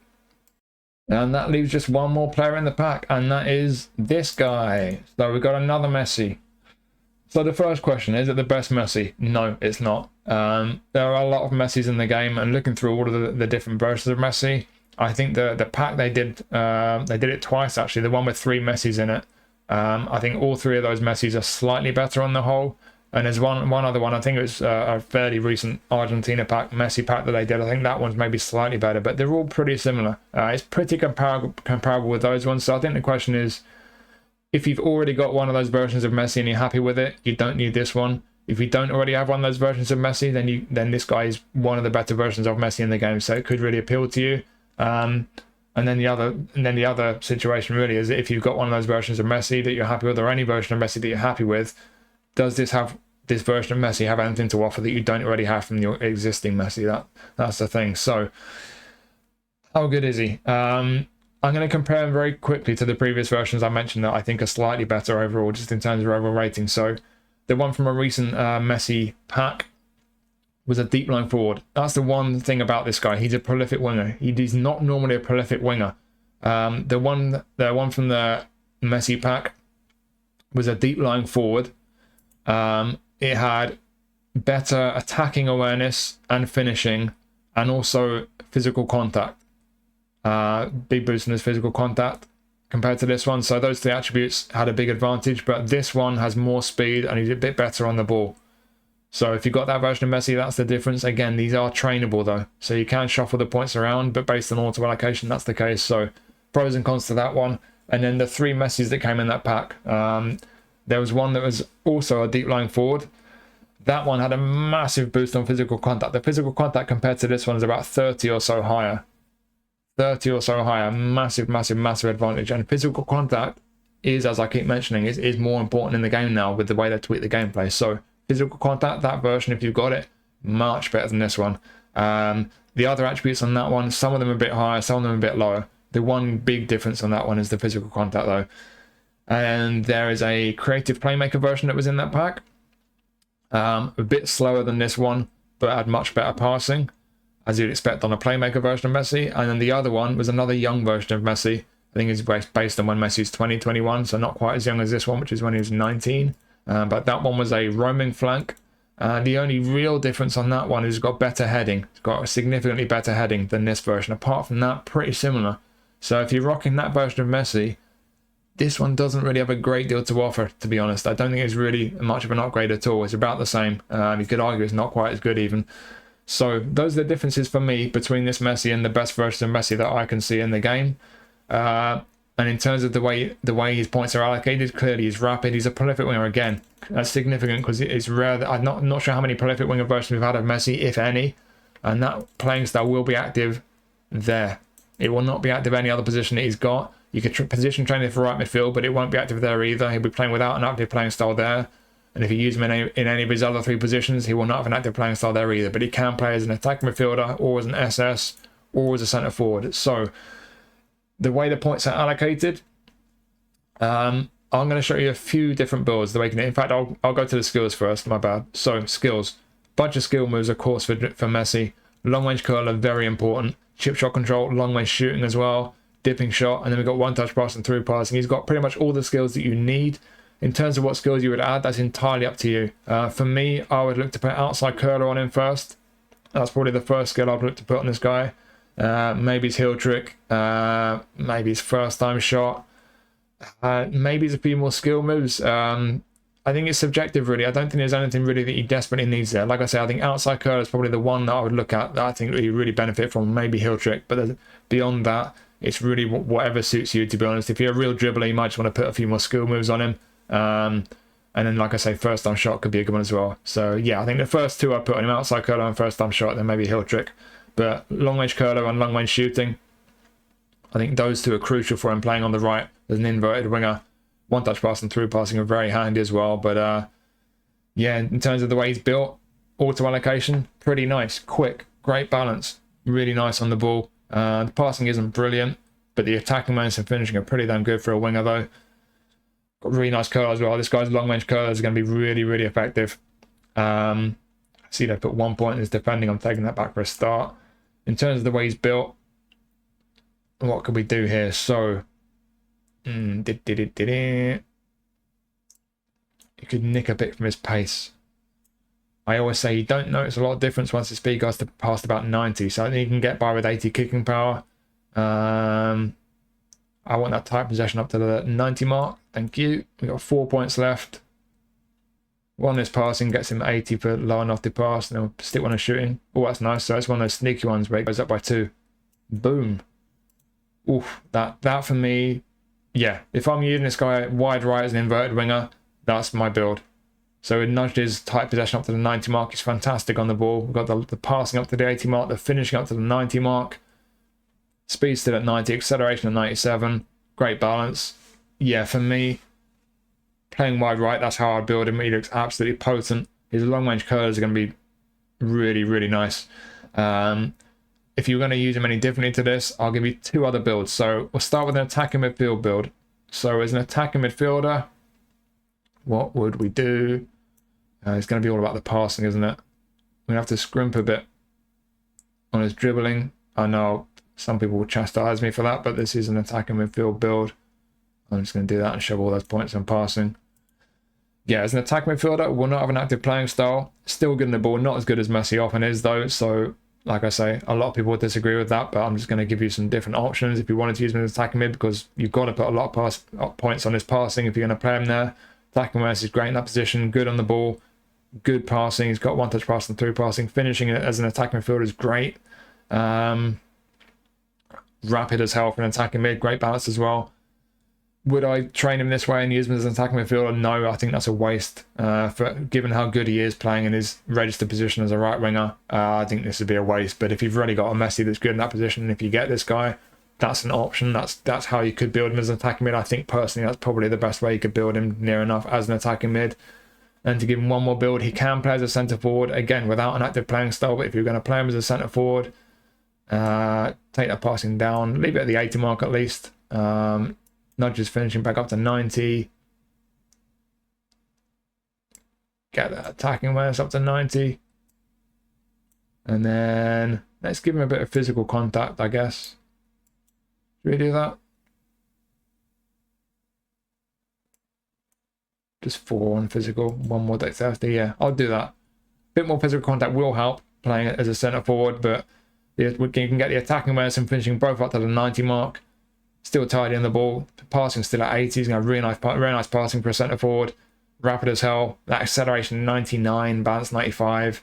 And that leaves just one more player in the pack, and that is this guy. So we've got another Messi. So the first question, is it the best Messi? No, it's not. There are a lot of Messis in the game, and looking through all of the different versions of Messi, I think the pack they did it twice actually. The one with 3 Messis in it. I think all 3 of those Messis are slightly better on the whole. And there's one other one, I think it was a fairly recent Argentina pack, Messi pack that they did. I think that one's maybe slightly better, but they're all pretty similar. It's pretty comparable with those ones. So I think the question is, if you've already got one of those versions of Messi and you're happy with it, you don't need this one. If you don't already have one of those versions of Messi, then this guy is one of the better versions of Messi in the game. So it could really appeal to you. And then the other situation really is, if you've got one of those versions of Messi that you're happy with, or any version of Messi that you're happy with, does this version of Messi have anything to offer that you don't already have from your existing Messi? That's the thing. So how good is he? I'm going to compare him very quickly to the previous versions I mentioned that I think are slightly better overall, just in terms of overall rating. So the one from a recent Messi pack was a deep line forward. That's the one thing about this guy. He's a prolific winger. He's not normally a prolific winger. The one from the Messi pack was a deep line forward. It had better attacking awareness and finishing, and also physical contact. Big boost in his physical contact compared to this one. So those 3 attributes had a big advantage, but this one has more speed and he's a bit better on the ball. So if you've got that version of Messi, that's the difference. Again, these are trainable though, so you can shuffle the points around, but based on auto allocation, that's the case. So pros and cons to that one. And then the 3 Messis that came in that pack. There was one that was also a deep line forward. That one had a massive boost on physical contact. The physical contact compared to this one is about 30 or so higher. 30 or so higher. Massive, massive, massive advantage. And physical contact is, as I keep mentioning, is more important in the game now with the way they tweak the gameplay. So physical contact, that version, if you've got it, much better than this one. The other attributes on that one, some of them are a bit higher, some of them are a bit lower. The one big difference on that one is the physical contact though. And there is a creative playmaker version that was in that pack. A bit slower than this one, but had much better passing, as you'd expect on a playmaker version of Messi. And then the other one was another young version of Messi. I think it's based on when Messi's 2021, so not quite as young as this one, which is when he was 19. But that one was a roaming flank. The only real difference on that one is it's got better heading. It's got a significantly better heading than this version. Apart from that, pretty similar. So if you're rocking that version of Messi, this one doesn't really have a great deal to offer, to be honest. I don't think it's really much of an upgrade at all. It's about the same. You could argue it's not quite as good even. So those are the differences for me between this Messi and the best version of Messi that I can see in the game. And in terms of the way his points are allocated, clearly he's rapid. He's a prolific winger again. That's significant because it's rare that I'm not sure how many prolific winger versions we've had of Messi, if any. And that playing style will be active there. It will not be active any other position that he's got. You could position train him for right midfield, but it won't be active there either. He'll be playing without an active playing style there. And if you use him in any of his other 3 positions, he will not have an active playing style there either. But he can play as an attacking midfielder, or as an SS, or as a centre forward. So the way the points are allocated, I'm going to show you a few different builds. In fact, I'll go to the skills first. My bad. So skills, bunch of skill moves, of course, for Messi. Long range curler, very important. Chip shot control, long range shooting as well. Dipping shot, and then we've got one touch pass and through passing. He's got pretty much all the skills that you need. In terms of what skills you would add, that's entirely up to you. For me, I would look to put outside curler on him first. That's probably the first skill I'd look to put on this guy. Maybe his heel trick, maybe his first time shot, maybe there's a few more skill moves. I think it's subjective really. I don't think there's anything really that he desperately needs there. Like I say, I think outside curler is probably the one that I would look at that I think he really benefit from. Maybe heel trick, but beyond that, it's really whatever suits you, to be honest. If you're a real dribbler, you might just want to put a few more skill moves on him. And then, like I say, first time shot could be a good one as well. So yeah, I think the first 2 I put on him, outside curler and first time shot, then maybe heel trick. But long range curler and long range shooting, I think those 2 are crucial for him playing on the right as an inverted winger. One touch pass and through passing are very handy as well. But yeah, in terms of the way he's built, auto allocation, pretty nice, quick, great balance, really nice on the ball. The passing isn't brilliant, but the attacking moments and finishing are pretty damn good for a winger though. Got really nice curl as well. This guy's long range curl is going to be really, really effective. See, they put 1 point in his defending. I'm taking that back for a start. In terms of the way he's built, what could we do here? So, you could nick a bit from his pace. I always say you don't notice a lot of difference once his speed goes past about 90. So I think you can get by with 80 kicking power. I want that tight possession up to the 90 mark. Thank you. We've got 4 points left. One is passing, gets him 80 for low enough to pass, and then we'll stick one in shooting. Oh, that's nice. So that's one of those sneaky ones where it goes up by 2. Boom. Oof, that for me, yeah. If I'm using this guy wide right as an inverted winger, that's my build. So it nudged his tight possession up to the 90 mark. He's fantastic on the ball. We've got the passing up to the 80 mark, the finishing up to the 90 mark. Speed still at 90, acceleration at 97. Great balance. Yeah, for me, playing wide right, that's how I build him. He looks absolutely potent. His long range curls are going to be really, really nice. If you're going to use him any differently to this, I'll give you 2 other builds. So we'll start with an attacking midfield build. So as an attacking midfielder, what would we do? It's going to be all about the passing, isn't it? We're going to have to scrimp a bit on his dribbling. I know some people will chastise me for that, but this is an attacking midfield build. I'm just going to do that and shove all those points on passing. Yeah, as an attacking midfielder, we'll not have an active playing style. Still good in the ball, not as good as Messi often is though. So, like I say, a lot of people would disagree with that, but I'm just going to give you some different options if you wanted to use him as attacking mid, because you've got to put a lot of points on his passing if you're going to play him there. Attacking wise is great in that position, good on the ball, good passing. He's got 1-touch passing, through passing. Finishing as an attacking midfielder is great. Rapid as hell for an attacking mid, great balance as well. Would I train him this way and use him as an attacking midfielder? No, I think that's a waste. Given how good he is playing in his registered position as a right winger, I think this would be a waste. But if you've already got a Messi that's good in that position, if you get this guy, that's an option. That's how you could build him as an attacking mid. I think personally that's probably the best way you could build him, near enough as an attacking mid. And to give him one more build, he can play as a centre forward, again without an active playing style. But if you're going to play him as a centre forward, take that passing down, leave it at the 80 mark at least. Nudge his finishing back up to 90. Get that attacking awareness up to 90. And then let's give him a bit of physical contact, I guess. Should we do that? Just 4 on physical, 1 more dexterity. Yeah, I'll do that. A bit more physical contact will help playing it as a centre forward, but you can get the attacking awareness and finishing both up to the 90 mark. Still tidy on the ball. Passing still at 80. He's going to have very nice passing for a centre forward. Rapid as hell. That acceleration 99, balance 95.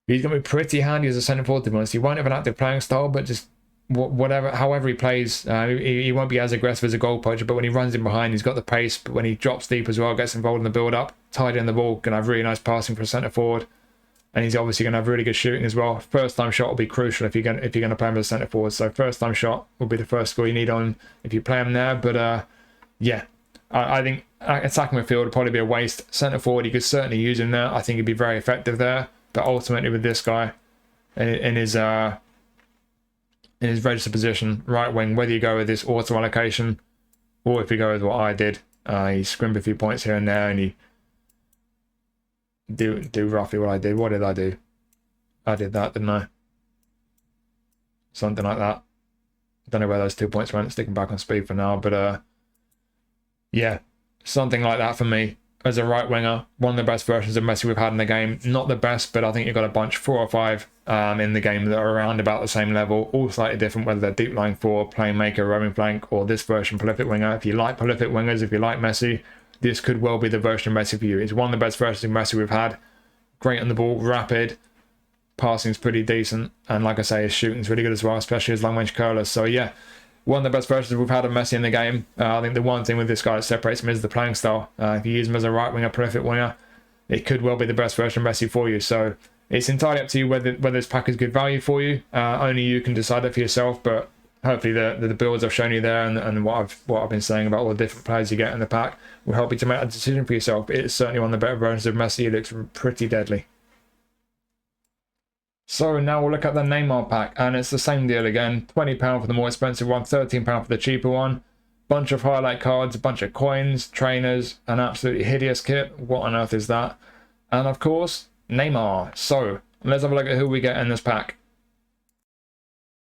He's going to be pretty handy as a centre forward, to be honest. He won't have an active playing style, but just however he plays, he won't be as aggressive as a goal poacher, but when he runs in behind, he's got the pace. But when he drops deep as well, gets involved in the build-up, tidy on the ball, going to have really nice passing for a centre forward. And he's obviously going to have really good shooting as well. First time shot will be crucial if you're going to play him as a centre forward. So first time shot will be the first score you need on if you play him there. But yeah, I think attacking midfield would probably be a waste. Centre forward, you could certainly use him there. I think he'd be very effective there. But ultimately with this guy in his registered position, right wing, whether you go with this auto allocation or if you go with what I did, he scrimmed a few points here and there, and he do roughly what I did. What did I do? I did that, didn't I? Something like that. Don't know where those 2 points went. Sticking back on speed for now, but yeah, something like that for me as a right winger. One of the best versions of Messi we've had in the game. Not the best, but I think you've got a bunch, 4 or 5 in the game that are around about the same level, all slightly different, whether they're deep line 4, playmaker, roaming flank, or this version prolific winger. If you like prolific wingers, if you like Messi, this could well be the version of Messi for you. It's one of the best versions of Messi we've had. Great on the ball, rapid, passing's pretty decent, and like I say, his shooting's really good as well, especially his long range curlers. So yeah, one of the best versions we've had of Messi in the game. I think the one thing with this guy that separates him is the playing style. If you use him as a right winger, prolific winger, it could well be the best version of Messi for you. So it's entirely up to you whether this pack is good value for you. Only you can decide that for yourself, but hopefully the builds I've shown you there and what I've been saying about all the different players you get in the pack will help you to make a decision for yourself. It's certainly one of the better versions of Messi. It looks pretty deadly. So now we'll look at the Neymar pack, and it's the same deal again. £20 for the more expensive one, £13 for the cheaper one. Bunch of highlight cards, a bunch of coins, trainers, an absolutely hideous kit. What on earth is that? And of course, Neymar. So let's have a look at who we get in this pack.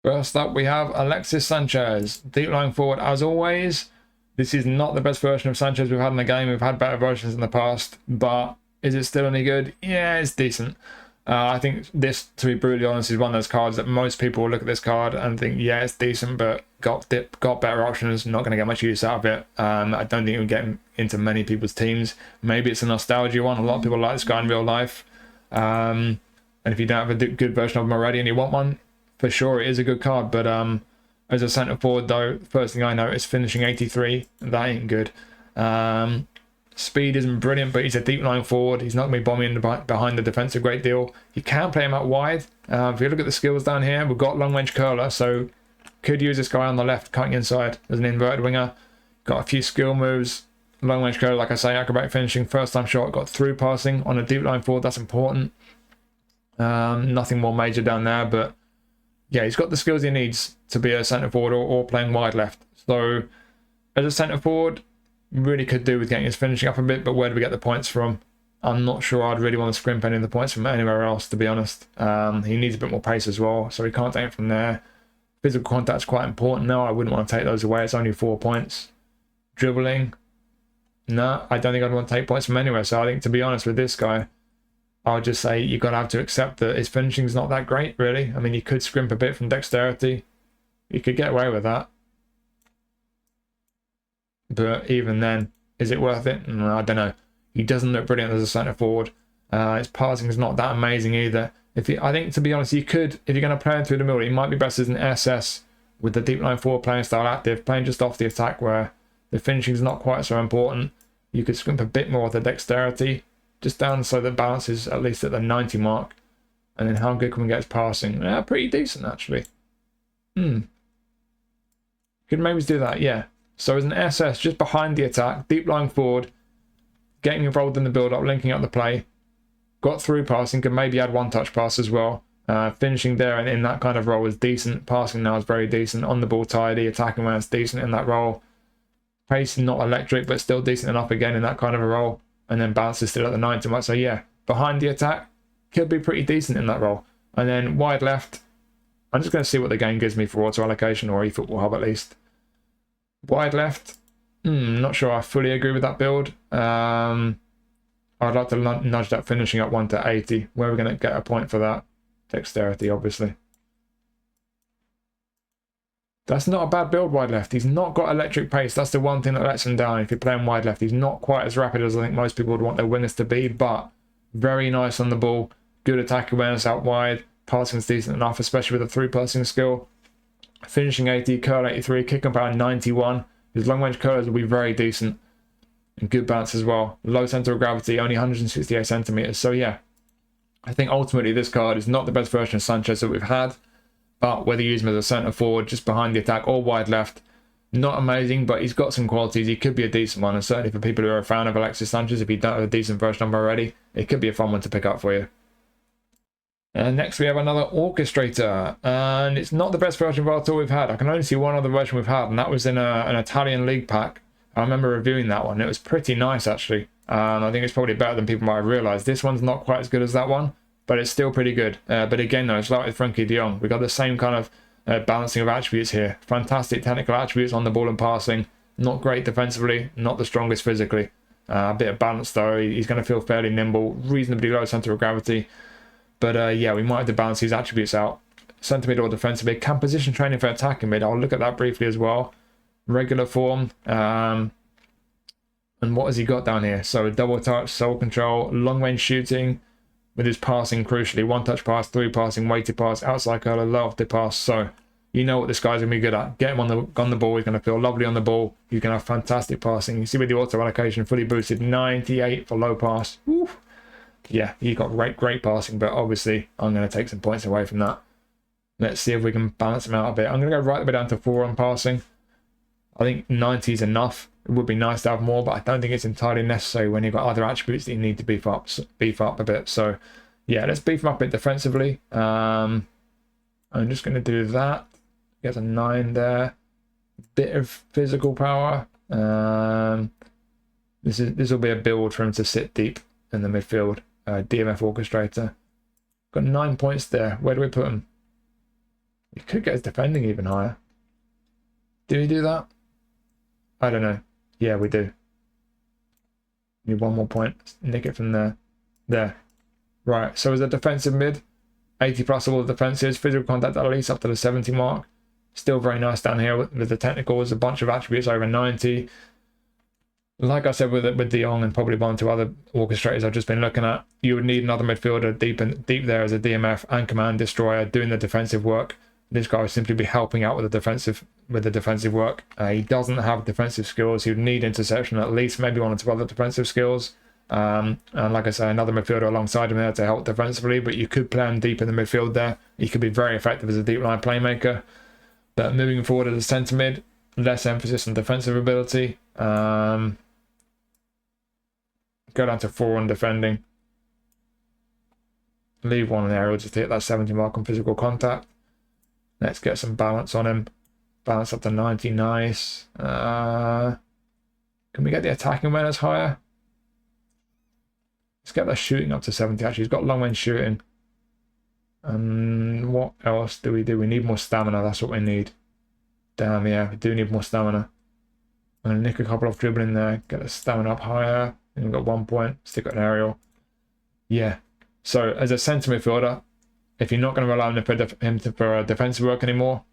First up, we have Alexis Sanchez, deep lying forward as always. This is not the best version of Sanchez we've had in the game. We've had better versions in the past, but is it still any good? Yeah, it's decent. I think this, to be brutally honest, is one of those cards that most people will look at this card and think, yeah, it's decent, but got better options, not going to get much use out of it. I don't think it would get into many people's teams. Maybe it's a nostalgia one. A lot of people like this guy in real life. And if you don't have a good version of him already and you want one, for sure it is a good card. But as a centre forward, though, first thing I noticed, finishing 83, that ain't good. Speed isn't brilliant, but he's a deep line forward. He's not going to be bombing behind the defence a great deal. You can play him out wide. If you look at the skills down here, we've got long range curler, so could use this guy on the left, cutting inside as an inverted winger. Got a few skill moves. Long range curler, like I say, acrobatic finishing, first time shot, got through passing on a deep line forward. That's important. Nothing more major down there, but yeah, he's got the skills he needs to be a centre forward or playing wide left. So as a centre forward, really could do with getting his finishing up a bit, but where do we get the points from? I'm not sure I'd really want to scrimp any of the points from anywhere else, to be honest. He needs a bit more pace as well, so we can't take it from there. Physical contact's quite important now. I wouldn't want to take those away. It's only 4 points. Dribbling, no, I don't think I'd want to take points from anywhere. So I think, to be honest with this guy, I'll just say you're going to have to accept that his finishing's not that great, really. I mean, you could scrimp a bit from dexterity. You could get away with that. But even then, is it worth it? I don't know. He doesn't look brilliant as a centre forward. His passing is not that amazing either. I think, to be honest, you could, if you're going to play him through the middle, he might be best as an SS with the deep line forward playing style active, playing just off the attack where the finishing is not quite so important. You could scrimp a bit more of the dexterity, just down so the balance is at least at the 90 mark. And then how good can we get his passing? Yeah, pretty decent, actually. Could maybe do that, yeah. So as an SS, just behind the attack, deep lying forward, getting involved in the build-up, linking up the play, got through passing, could maybe add one-touch pass as well. Finishing there and in that kind of role is decent. Passing now is very decent. On the ball tidy, attacking when it's decent in that role. Pace not electric, but still decent enough again in that kind of a role. And then balance is still at the 90 mark. So yeah, behind the attack, could be pretty decent in that role. And then wide left, I'm just going to see what the game gives me for auto allocation or eFootball Hub at least. Wide left, not sure I fully agree with that build. I'd like to nudge that finishing up 1 to 80. Where are we going to get a point for that? Dexterity, obviously. That's not a bad build, wide left. He's not got electric pace. That's the one thing that lets him down. If you're playing wide left, he's not quite as rapid as I think most people would want their wingers to be, but very nice on the ball. Good attack awareness out wide. Passing's decent enough, especially with a through passing skill. Finishing 80, curl 83, kick about 91. His long range curlers will be very decent. And good balance as well. Low center of gravity, only 168 centimeters. So yeah, I think ultimately this card is not the best version of Sanchez that we've had. But whether you use him as a centre forward, just behind the attack, or wide left, not amazing, but he's got some qualities. He could be a decent one. And certainly for people who are a fan of Alexis Sanchez, if you don't have a decent version of him already, it could be a fun one to pick up for you. And next we have another orchestrator, and it's not the best version of Arturo we've had. I can only see one other version we've had, and that was in an Italian league pack. I remember reviewing that one. It was pretty nice, actually. I think it's probably better than people might have realised. This one's not quite as good as that one, but it's still pretty good. But again, though, it's like with Frenkie de Jong. We've got the same kind of balancing of attributes here. Fantastic technical attributes on the ball and passing. Not great defensively, not the strongest physically. A bit of balance, though. He's going to feel fairly nimble, reasonably low centre of gravity. But yeah, we might have to balance these attributes out. Centre mid or defensive mid. Can position training for attacking mid. I'll look at that briefly as well. Regular form. And what has he got down here? So double touch, soul control, long range shooting with his passing crucially. One touch pass, through passing, weighted pass, outside curler, low off the pass. So you know what this guy's going to be good at. Get him on the ball. He's going to feel lovely on the ball. He's going to have fantastic passing. You see with the auto allocation, fully boosted, 98 for low pass. Woo. Yeah, he got great passing, but obviously I'm going to take some points away from that. Let's see if we can balance him out a bit. I'm going to go right the way down to 4 on passing. I think 90 is enough. It would be nice to have more, but I don't think it's entirely necessary when you've got other attributes that you need to beef up a bit. So yeah, let's beef him up a bit defensively. I'm just going to do that. Get a 9 there. Bit of physical power. This will be a build for him to sit deep in the midfield. DMF orchestrator. Got 9 points there. Where do we put him? You could get his defending even higher. Do we do that? I don't know. Yeah, we do. Need one more point. Nick it from there. There. Right, so as a defensive mid, 80 plus all the defenses, physical contact at least up to the 70 mark. Still very nice down here with the technicals, a bunch of attributes over 90. Like I said with De Jong and probably one or two other orchestrators I've just been looking at, you would need another midfielder deep there as a DMF and command destroyer doing the defensive work. This guy would simply be helping out with the defensive work. He doesn't have defensive skills. He would need interception, at least maybe one or two other defensive skills. And like I say, another midfielder alongside him there to help defensively, but you could play him deep in the midfield there. He could be very effective as a deep line playmaker. But moving forward as a centre mid, less emphasis on defensive ability. Go down to 4 on defending. Leave 1 on aerial just to hit that 70 mark on physical contact. Let's get some balance on him. Balance up to 90, nice. Can we get the attacking awareness higher? Let's get the shooting up to 70 actually. He's got long range shooting. And what else do? We need more stamina, that's what we need. Damn, yeah, we do need more stamina. I'm going to nick a couple off dribbling there, get the stamina up higher. And we've got 1 point, stick it on aerial. Yeah, so as a centre midfielder, if you're not going to rely on him for defensive work anymore,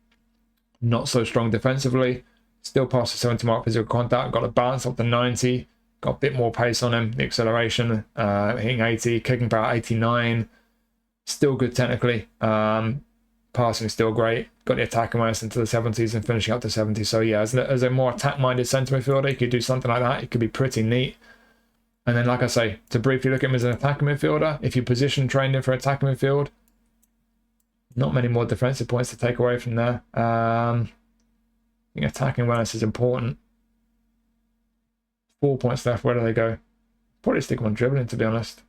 not so strong defensively, still past the 70 mark physical contact, got a balance up to 90, got a bit more pace on him, the acceleration, hitting 80, kicking power 89, still good technically, passing still great, got the attack awareness into the 70s and finishing up to 70. So yeah, as a more attack-minded centre midfielder, you could do something like that. It could be pretty neat. And then, like I say, to briefly look at him as an attacking midfielder, if you position trained him for attacking midfield, not many more defensive points to take away from there. I think attacking awareness is important. 4 points left. Where do they go? Probably stick him on dribbling, to be honest.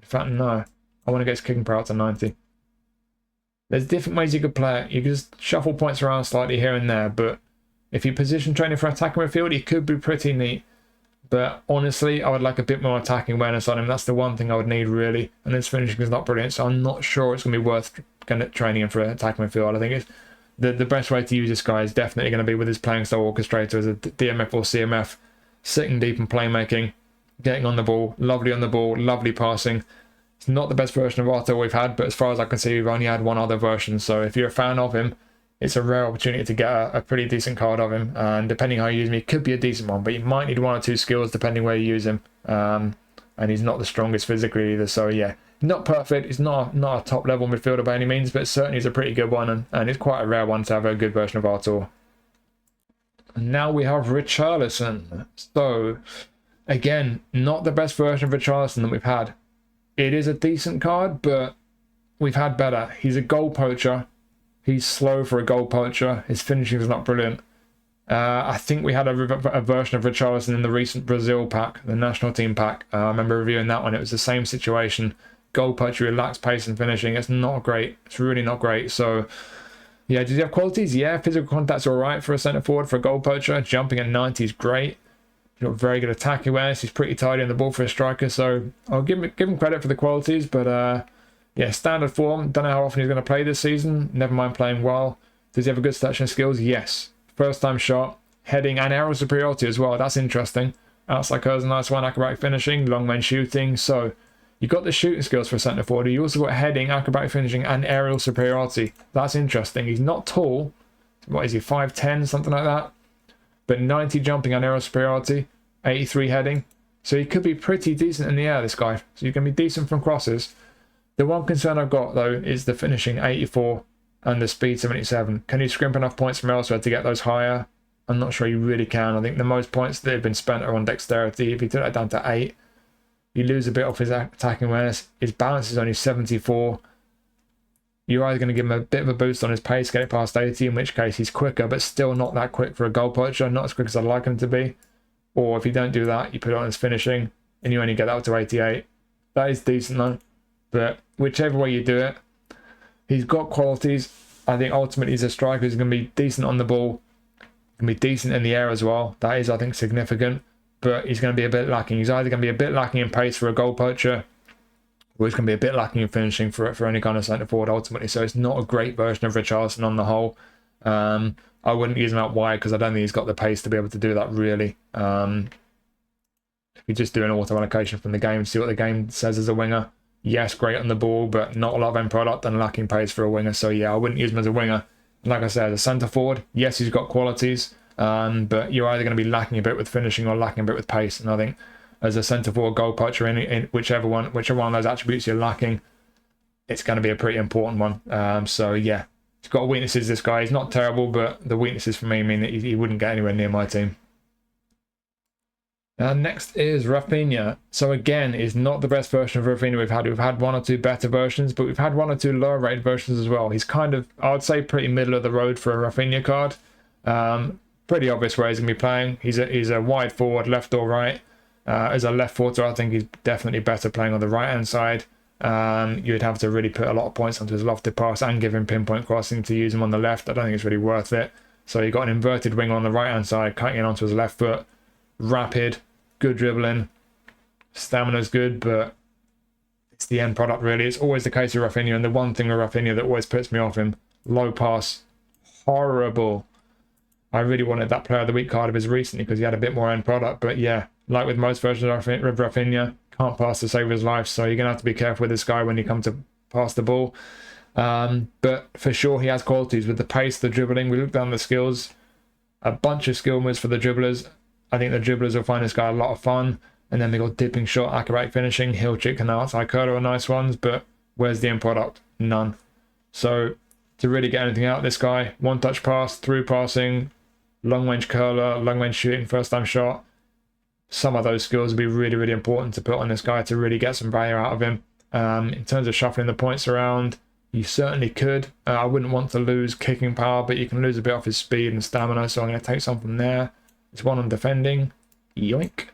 In fact, no. I want to get his kicking power up to 90. There's different ways you could play it. You could just shuffle points around slightly here and there, but if you position training for attacking midfield, he could be pretty neat. But honestly, I would like a bit more attacking awareness on him. That's the one thing I would need, really. And his finishing is not brilliant, so I'm not sure it's going to be worth training him for attacking midfield. I think it's the best way to use this guy is definitely going to be with his playing style orchestrator as a DMF or CMF, sitting deep in playmaking, getting on the ball, lovely passing. It's not the best version of Arturo we've had, but as far as I can see, we've only had one other version. So if you're a fan of him, it's a rare opportunity to get a pretty decent card of him. And depending how you use him, it could be a decent one, but you might need 1 or 2 skills depending where you use him. And he's not the strongest physically either. So yeah, not perfect. He's not a top level midfielder by any means, but certainly is a pretty good one. And it's quite a rare one to have a good version of Arturo. And now we have Richarlison. So again, not the best version of Richarlison that we've had. It is a decent card, but we've had better. He's a goal poacher. He's slow for a goal poacher. His finishing is not brilliant. I think we had a version of Richarlison in the recent Brazil pack, the national team pack. I remember reviewing that one. It was the same situation. Goal poacher, relaxed pace and finishing. It's not great. It's really not great. So, yeah, does he have qualities? Yeah, physical contact's all right for a centre forward, for a goal poacher. Jumping at 90 is great. He's got very good attack awareness. He's pretty tidy on the ball for a striker. So I'll give him credit for the qualities, but yeah, standard form. Don't know how often he's going to play this season. Never mind playing well. Does he have a good touching skills? Yes. First time shot, heading and aerial superiority as well. That's interesting. Outside curves, a nice one. Acrobatic finishing, long range shooting. So you've got the shooting skills for a centre forward. You also got heading, acrobatic finishing, and aerial superiority. That's interesting. He's not tall. What is he? 5'10", something like that. But 90 jumping and aerial superiority, 83 heading. So he could be pretty decent in the air, this guy. So you can be decent from crosses. The one concern I've got, though, is the finishing 84 and the speed 77. Can you scrimp enough points from elsewhere to get those higher? I'm not sure you really can. I think the most points that have been spent are on dexterity. If you took that down to 8, you lose a bit off his attacking awareness. His balance is only 74. You're either going to give him a bit of a boost on his pace, get it past 80, in which case he's quicker, but still not that quick for a goal poacher, not as quick as I'd like him to be. Or if you don't do that, you put it on his finishing, and you only get that up to 88. That is decent, though. But whichever way you do it, he's got qualities. I think ultimately he's a striker who's going to be decent on the ball, going to be decent in the air as well. That is, I think, significant. But he's going to be a bit lacking. He's either going to be a bit lacking in pace for a goal poacher, Or he's going to be a bit lacking in finishing for any kind of centre forward ultimately. So it's not a great version of Richarlison on the whole. I wouldn't use him out wide because I don't think he's got the pace to be able to do that really. If you just do an auto allocation from the game, see what the game says as a winger. Yes, great on the ball, but not a lot of end product and lacking pace for a winger. So yeah, I wouldn't use him as a winger. Like I said, as a centre forward, yes, he's got qualities, but you're either going to be lacking a bit with finishing or lacking a bit with pace. And I think as a centre forward goal poacher, in whichever one of those attributes you're lacking, it's going to be a pretty important one. So yeah, he's got weaknesses, this guy. He's not terrible, but the weaknesses for me mean that he wouldn't get anywhere near my team. Next is Raphinha. So again, is not the best version of Raphinha we've had. We've had one or two better versions, but we've had one or two lower rated versions as well. He's kind of, I would say, pretty middle of the road for a Raphinha card. Pretty obvious where he's going to be playing. He's a wide forward, left or right. As a left footer, I think he's definitely better playing on the right hand side. You'd have to really put a lot of points onto his lofted pass and give him pinpoint crossing to use him on the left. I don't think it's really worth it. So you've got an inverted wing on the right hand side, cutting in onto his left foot. Rapid, good dribbling, stamina's good, but it's the end product really. It's always the case with Raphinha, and the one thing with Raphinha that always puts me off him, low pass, horrible. I really wanted that player of the week card of his recently because he had a bit more end product, but yeah, like with most versions of Raphinha, can't pass to save his life, so you're gonna have to be careful with this guy when you come to pass the ball. But for sure he has qualities with the pace, the dribbling. We look down the skills, a bunch of skill moves for the dribblers. I think the dribblers will find this guy a lot of fun. And then we got dipping shot, acrobatic finishing, heel chick, and outside curler are nice ones, but where's the end product? None. So to really get anything out of this guy, one touch pass, through passing, long range curler, long range shooting, first time shot. Some of those skills will be really, really important to put on this guy to really get some value out of him. In terms of shuffling the points around, you certainly could. I wouldn't want to lose kicking power, but you can lose a bit off his speed and stamina, so I'm going to take some from there. It's one on defending. Yoink.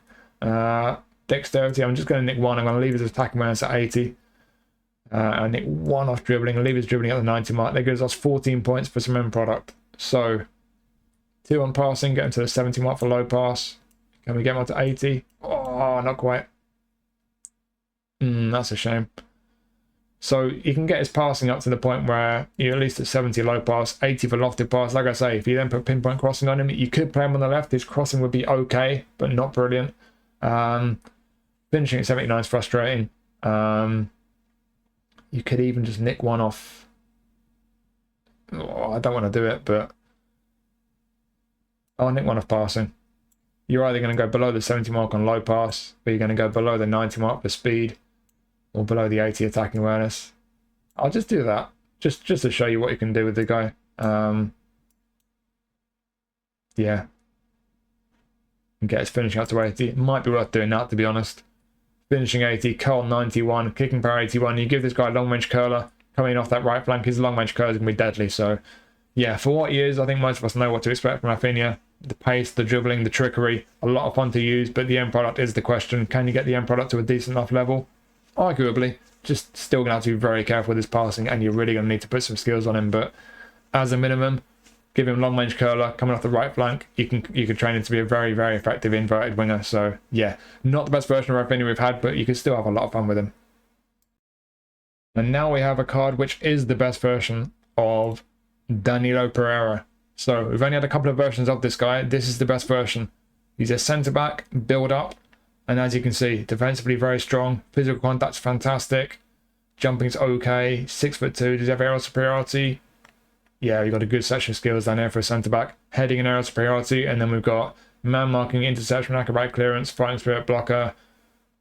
Dexterity, I'm just going to nick one. I'm going to leave his attacking awareness at 80. I nick one off dribbling and leave his dribbling at the 90 mark. That gives us 14 points for some end product. So, 2 on passing, get him to the 70 mark for low pass. Can we get him up to 80? Oh, not quite. That's a shame. So you can get his passing up to the point where you're at least at 70 low pass, 80 for lofted pass. Like I say, if you then put pinpoint crossing on him, you could play him on the left. His crossing would be okay, but not brilliant. Finishing at 79 is frustrating. You could even just nick one off. Oh, I don't want to do it, but I'll nick one off passing. You're either going to go below the 70 mark on low pass, or you're going to go below the 90 mark for speed, or below the 80 attacking awareness. I'll just do that, just to show you what you can do with the guy. Yeah. And get his finishing up to 80. It might be worth doing that, to be honest. Finishing 80, curl 91, kicking power 81. You give this guy a long range curler coming off that right flank. His long range curler is going to be deadly. So, yeah, for what he is, I think most of us know what to expect from Raphinha. The pace, the dribbling, the trickery, a lot of fun to use, but the end product is the question. Can you get the end product to a decent enough level? Arguably, just still going to have to be very careful with his passing, and you're really going to need to put some skills on him. But as a minimum, give him long range curler coming off the right flank. You can train him to be a very, very effective inverted winger. So yeah, not the best version of Raphinha we've had, but you can still have a lot of fun with him. And now we have a card which is the best version of Danilo Pereira. So we've only had a couple of versions of this guy. This is the best version. He's a centre back, build up. And as you can see, defensively very strong. Physical contact's fantastic. Jumping's okay. 6'2". Does he have aerial superiority? Yeah, we've got a good section of skills down there for a centre-back. Heading and aerial superiority. And then we've got man marking, interception, acrobatic clearance, fighting spirit, blocker.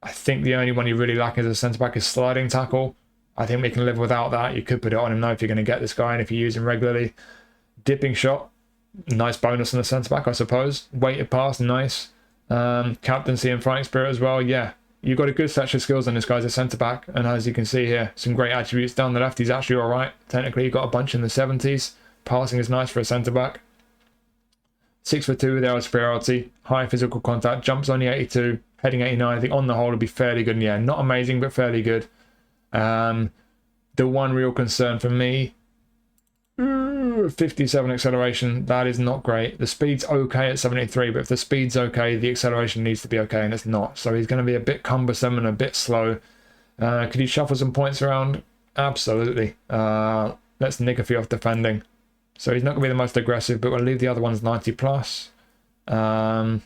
I think the only one you really lack as a centre-back is sliding tackle. I think we can live without that. You could put it on him now if you're going to get this guy and if you use him regularly. Dipping shot. Nice bonus on the centre-back, I suppose. Weighted pass, nice. Captaincy and fighting spirit as well. Yeah, you've got a good set of skills on this guy as a centre back, and as you can see here, some great attributes down the left. He's actually all right. Technically, you've got a bunch in the 70s. Passing is nice for a centre back. 6'2" with aerial superiority, high physical contact, jumps only 82, heading 89. I think on the whole would be fairly good. Yeah, not amazing, but fairly good. The one real concern for me, 57 acceleration, that is not great. The speed's okay at 73, but if the speed's okay, the acceleration needs to be okay, and it's not. So he's going to be a bit cumbersome and a bit slow. Could you shuffle some points around? Absolutely. Let's nick a few off defending. So he's not going to be the most aggressive, but we'll leave the other ones 90 plus. They've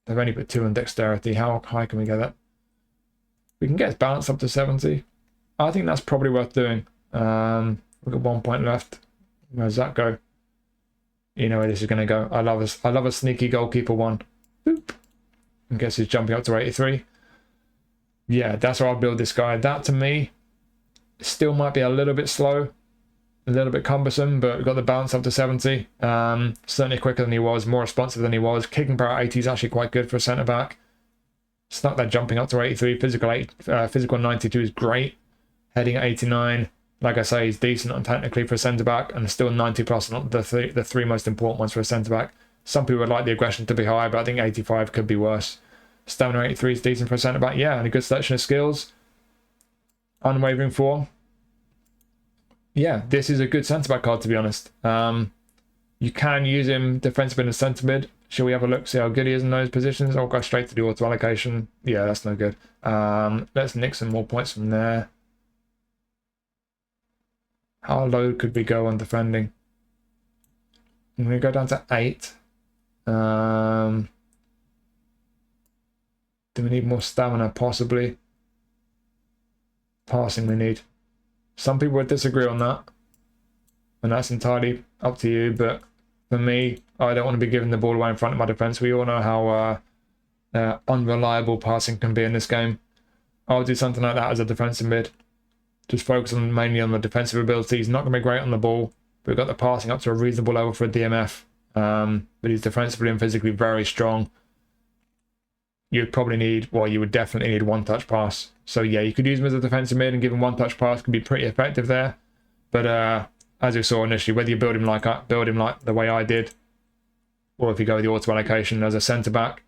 only put 2 on dexterity. How high can we get that? We can get his balance up to 70. I think that's probably worth doing. We've got 1 point left. Where's that go? You know where this is going to go. I love a sneaky goalkeeper one. Boop. I guess he's jumping up to 83. Yeah, that's where I'll build this guy. That to me still might be a little bit slow, a little bit cumbersome, but we've got the balance up to 70. Certainly quicker than he was, more responsive than he was. Kicking power at 80 is actually quite good for a centre back. It's not that jumping up to 83. Physical 92 is great. Heading at 89, like I say, he's decent on technically for a centre back, and still 90 plus, not the three most important ones for a centre back. Some people would like the aggression to be high, but I think 85 could be worse. Stamina 83 is decent for a centre back, yeah, and a good selection of skills. Unwavering form. Yeah, this is a good centre back card, to be honest. You can use him defensive mid and centre mid. Shall we have a look, see how good he is in those positions? I'll go straight to the auto allocation. Yeah, that's no good. Let's nick some more points from there. How low could we go on defending? I'm going to go down to 8. Do we need more stamina? Possibly. Passing we need. Some people would disagree on that, and that's entirely up to you, but for me, I don't want to be giving the ball away in front of my defence. We all know how unreliable passing can be in this game. I'll do something like that as a defensive mid. Just focus mainly on the defensive ability. He's not going to be great on the ball, but we've got the passing up to a reasonable level for a DMF. But he's defensively and physically very strong. You'd probably need, well, you would definitely need one touch pass. So yeah, you could use him as a defensive mid and give him one touch pass, can be pretty effective there. But as we saw initially, whether you build him like the way I did, or if you go with the auto allocation as a centre back,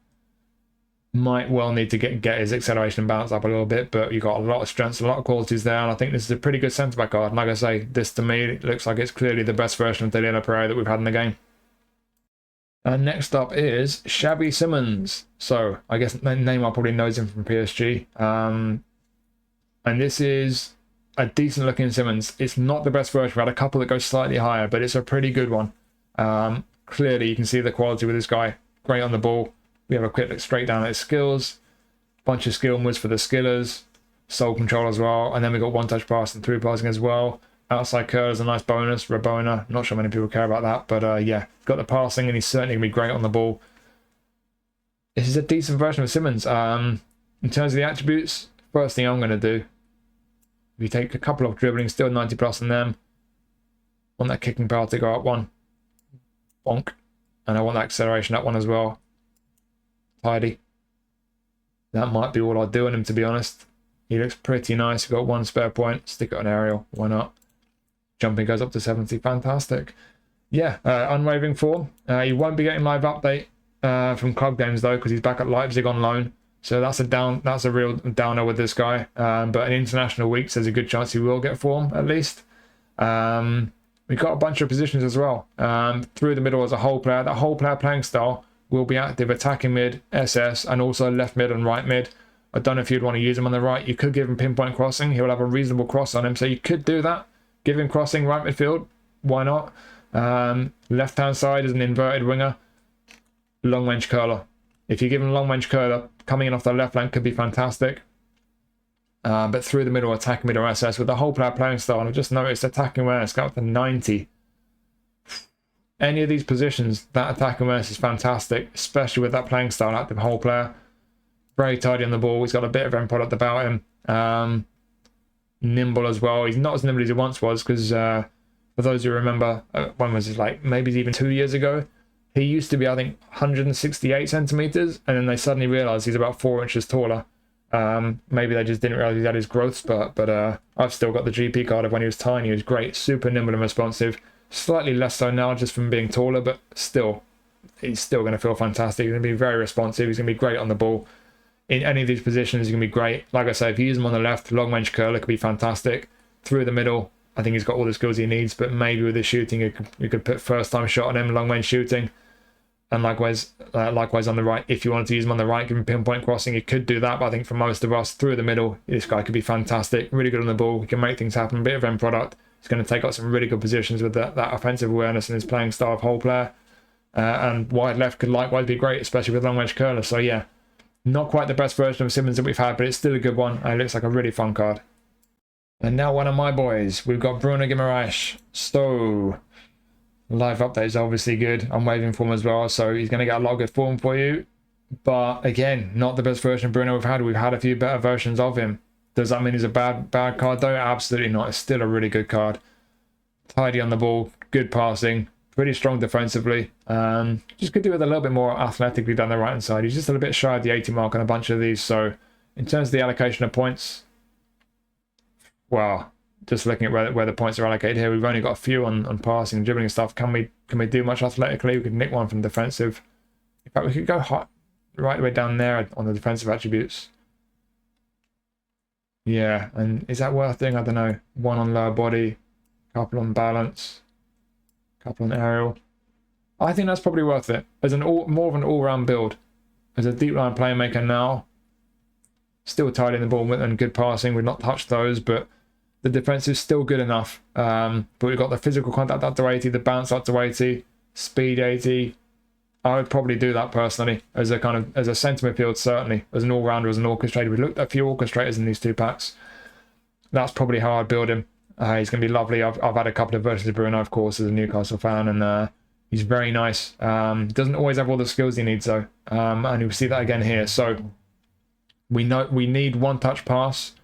might well need to get his acceleration and balance up a little bit, but you've got a lot of strengths, a lot of qualities there, and I think this is a pretty good centre back card. And like I say, this to me looks like it's clearly the best version of Danilo Pereira that we've had in the game. And next up is Xavi Simons. So I guess Neymar probably knows him from PSG. And this is a decent looking Simons. It's not the best version. We've had a couple that go slightly higher, but it's a pretty good one. Clearly you can see the quality with this guy. Great on the ball. We have a quick look straight down at his skills. Bunch of skill moves for the skillers. Soul control as well. And then we got one touch pass and through passing as well. Outside curl is a nice bonus. Rabona, not sure many people care about that, but yeah, got the passing and he's certainly going to be great on the ball. This is a decent version of Simons. In terms of the attributes, first thing I'm going to do, if you take a couple of dribbling, still 90 plus on them. Want that kicking power to go up one. Bonk. And I want that acceleration up one as well. Tidy. That might be all I'll do on him, to be honest. He looks pretty nice. We've got one spare point. Stick it on aerial. Why not? Jumping goes up to 70. Fantastic. Yeah, unwavering form. He won't be getting live update from club games though, because he's back at Leipzig on loan. So that's a real downer with this guy. But in international weeks, there's a good chance he will get form at least. We've got a bunch of positions as well. Through the middle as a whole player. That whole player playing style will be active, attacking mid, SS, and also left mid and right mid. I don't know if you'd want to use him on the right. You could give him pinpoint crossing. He'll have a reasonable cross on him, so you could do that. Give him crossing right midfield. Why not? Left-hand side is an inverted winger. Long range curler. If you give him a long range curler, coming in off the left flank could be fantastic. But through the middle, attacking mid or SS with the whole player playing style. And I've just noticed attacking awareness got up to 90. Any of these positions, that attacking awareness is fantastic, especially with that playing style, active whole player. Very tidy on the ball. He's got a bit of end product about him. Nimble as well. He's not as nimble as he once was, because for those who remember, when was it, like maybe even 2 years ago, he used to be, I think, 168 centimeters, and then they suddenly realized he's about 4 inches taller. Maybe they just didn't realize he had his growth spurt, but I've still got the GP card of when he was tiny. He was great, super nimble and responsive. Slightly less so now just from being taller, but still, he's still going to feel fantastic. He's going to be very responsive. He's going to be great on the ball. In any of these positions, he's going to be great. Like I say, if you use him on the left, long range curler could be fantastic. Through the middle, I think he's got all the skills he needs, but maybe with his shooting, you could put first time shot on him, long range shooting. And likewise on the right, if you wanted to use him on the right, give him pinpoint crossing, you could do that. But I think for most of us, through the middle, this guy could be fantastic. Really good on the ball. He can make things happen. A bit of end product. He's going to take up some really good positions with that offensive awareness and his playing style of whole player. And wide left could likewise be great, especially with long range curler. So yeah, not quite the best version of Simons that we've had, but it's still a good one. And it looks like a really fun card. And now one of my boys. We've got Bruno Guimarães. So live update is obviously good. I'm waving for him as well, so he's going to get a lot of good form for you. But again, not the best version of Bruno we've had. We've had a few better versions of him. Does that mean he's a bad card though? Absolutely not. It's still a really good card. Tidy on the ball, good passing, pretty strong defensively. Just could do with a little bit more athletically down the right hand side. He's just a little bit shy of the 80 mark on a bunch of these. So in terms of the allocation of points, well, just looking at where the points are allocated here, we've only got a few on passing and dribbling and stuff. Can we do much athletically? We could nick one from defensive. In fact, we could go hot right the way down there on the defensive attributes. Yeah, and is that worth doing? I don't know. One on lower body, couple on balance, couple on aerial. I think that's probably worth it as more of an all-round build. As a deep line playmaker now, still tidying the ball and good passing. We've not touched those, but the defense is still good enough. But we've got the physical contact up to 80, the bounce up to 80, speed 80. I would probably do that personally as a centre midfield, certainly. As an all-rounder, as an orchestrator. We looked at a few orchestrators in these two packs. That's probably how I'd build him. He's going to be lovely. I've had a couple of versions of Bruno, of course, as a Newcastle fan, and he's very nice. Doesn't always have all the skills he needs, though. And you'll see that again here. So we know we need one-touch pass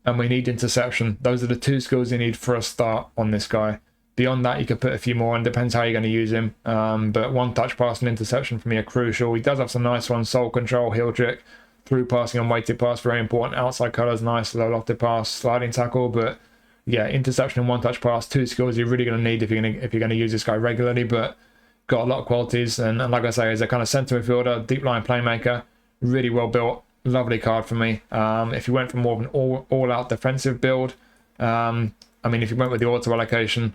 and we need interception. Those are the two skills you need for a start on this guy. Beyond that, you could put a few more, and depends how you're going to use him. But one-touch pass and interception for me are crucial. He does have some nice ones: soul control, heel trick, through passing and weighted pass, very important. Outside colours, nice, low lofted pass, sliding tackle. But yeah, interception and one-touch pass, two skills you're really going to need if you're going to use this guy regularly. But got a lot of qualities, and like I say, as a kind of centre midfielder, deep line playmaker, really well built. Lovely card for me. If you went for more of an all-out defensive build, I mean, if you went with the auto allocation,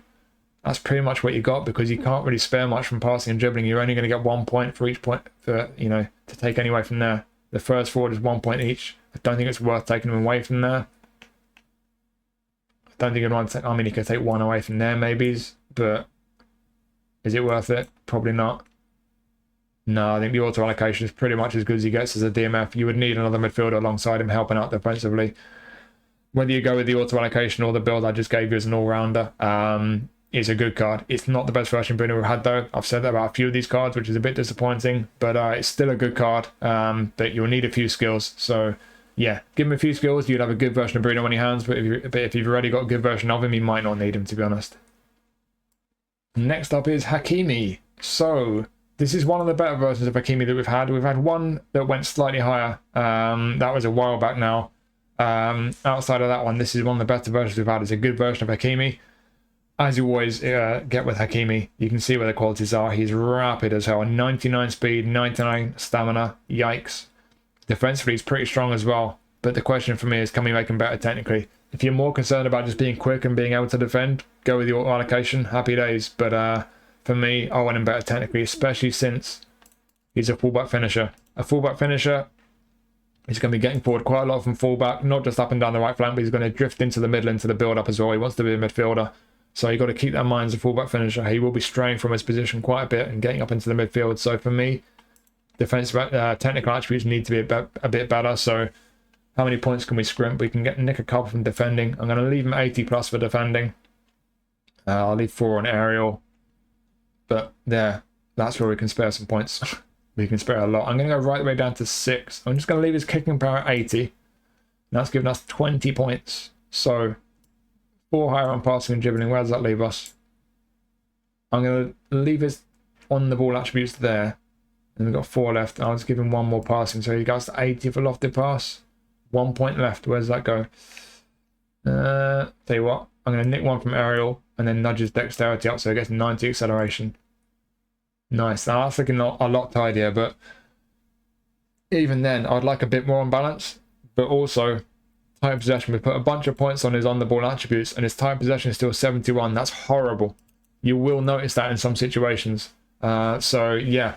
that's pretty much what you got, because you can't really spare much from passing and dribbling. You're only going to get 1 point for each point for, to take anyway from there. The first forward is 1 point each. I don't think it's worth taking them away from there. I don't think you'd want to take, I mean, you could take one away from there maybe, but is it worth it? Probably not. No, I think the auto allocation is pretty much as good as he gets as a DMF. You would need another midfielder alongside him helping out defensively. Whether you go with the auto allocation or the build I just gave you as an all-rounder, it's a good card. It's not the best version Bruno we've had, though. I've said that about a few of these cards, which is a bit disappointing, but it's still a good card. But you'll need a few skills. So yeah, give him a few skills, you'd have a good version of Bruno on your hands. But if you've already got a good version of him, you might not need him, to be honest. Next up is Hakimi. So this is one of the better versions of Hakimi that we've had. We've had one that went slightly higher. That was a while back now. Outside of that one, this is one of the better versions we've had. It's a good version of Hakimi. As you always get with Hakimi, you can see where the qualities are. He's rapid as hell. 99 speed, 99 stamina. Yikes. Defensively, he's pretty strong as well. But the question for me is, can we make him better technically? If you're more concerned about just being quick and being able to defend, go with the auto allocation. Happy days. But for me, I want him better technically, especially since he's a fullback finisher. A fullback finisher, he's going to be getting forward quite a lot from fullback, not just up and down the right flank, but he's going to drift into the middle, into the build-up as well. He wants to be a midfielder. So you've got to keep that in mind as a fullback finisher. He will be straying from his position quite a bit and getting up into the midfield. So for me, defensive technical attributes need to be a bit better. So how many points can we scrimp? We can nick a couple from defending. I'm going to leave him 80 plus for defending. I'll leave 4 on aerial. But there, that's where we can spare some points. We can spare a lot. I'm going to go right the way down to 6. I'm just going to leave his kicking power at 80. And that's giving us 20 points. So 4 higher on passing and dribbling. Where does that leave us? I'm going to leave his on the ball attributes there. And we've got 4 left. I'll just give him 1 more passing. So he goes to 80 for lofted pass. 1 point left. Where does that go? Tell you what, I'm going to nick 1 from aerial and then nudge his dexterity up so he gets 90 acceleration. Nice. Now that's looking a lot tidier, but even then, I'd like a bit more on balance. But also, tight possession. We put a bunch of points on his on-the-ball attributes, and his tight possession is still 71. That's horrible. You will notice that in some situations. So yeah,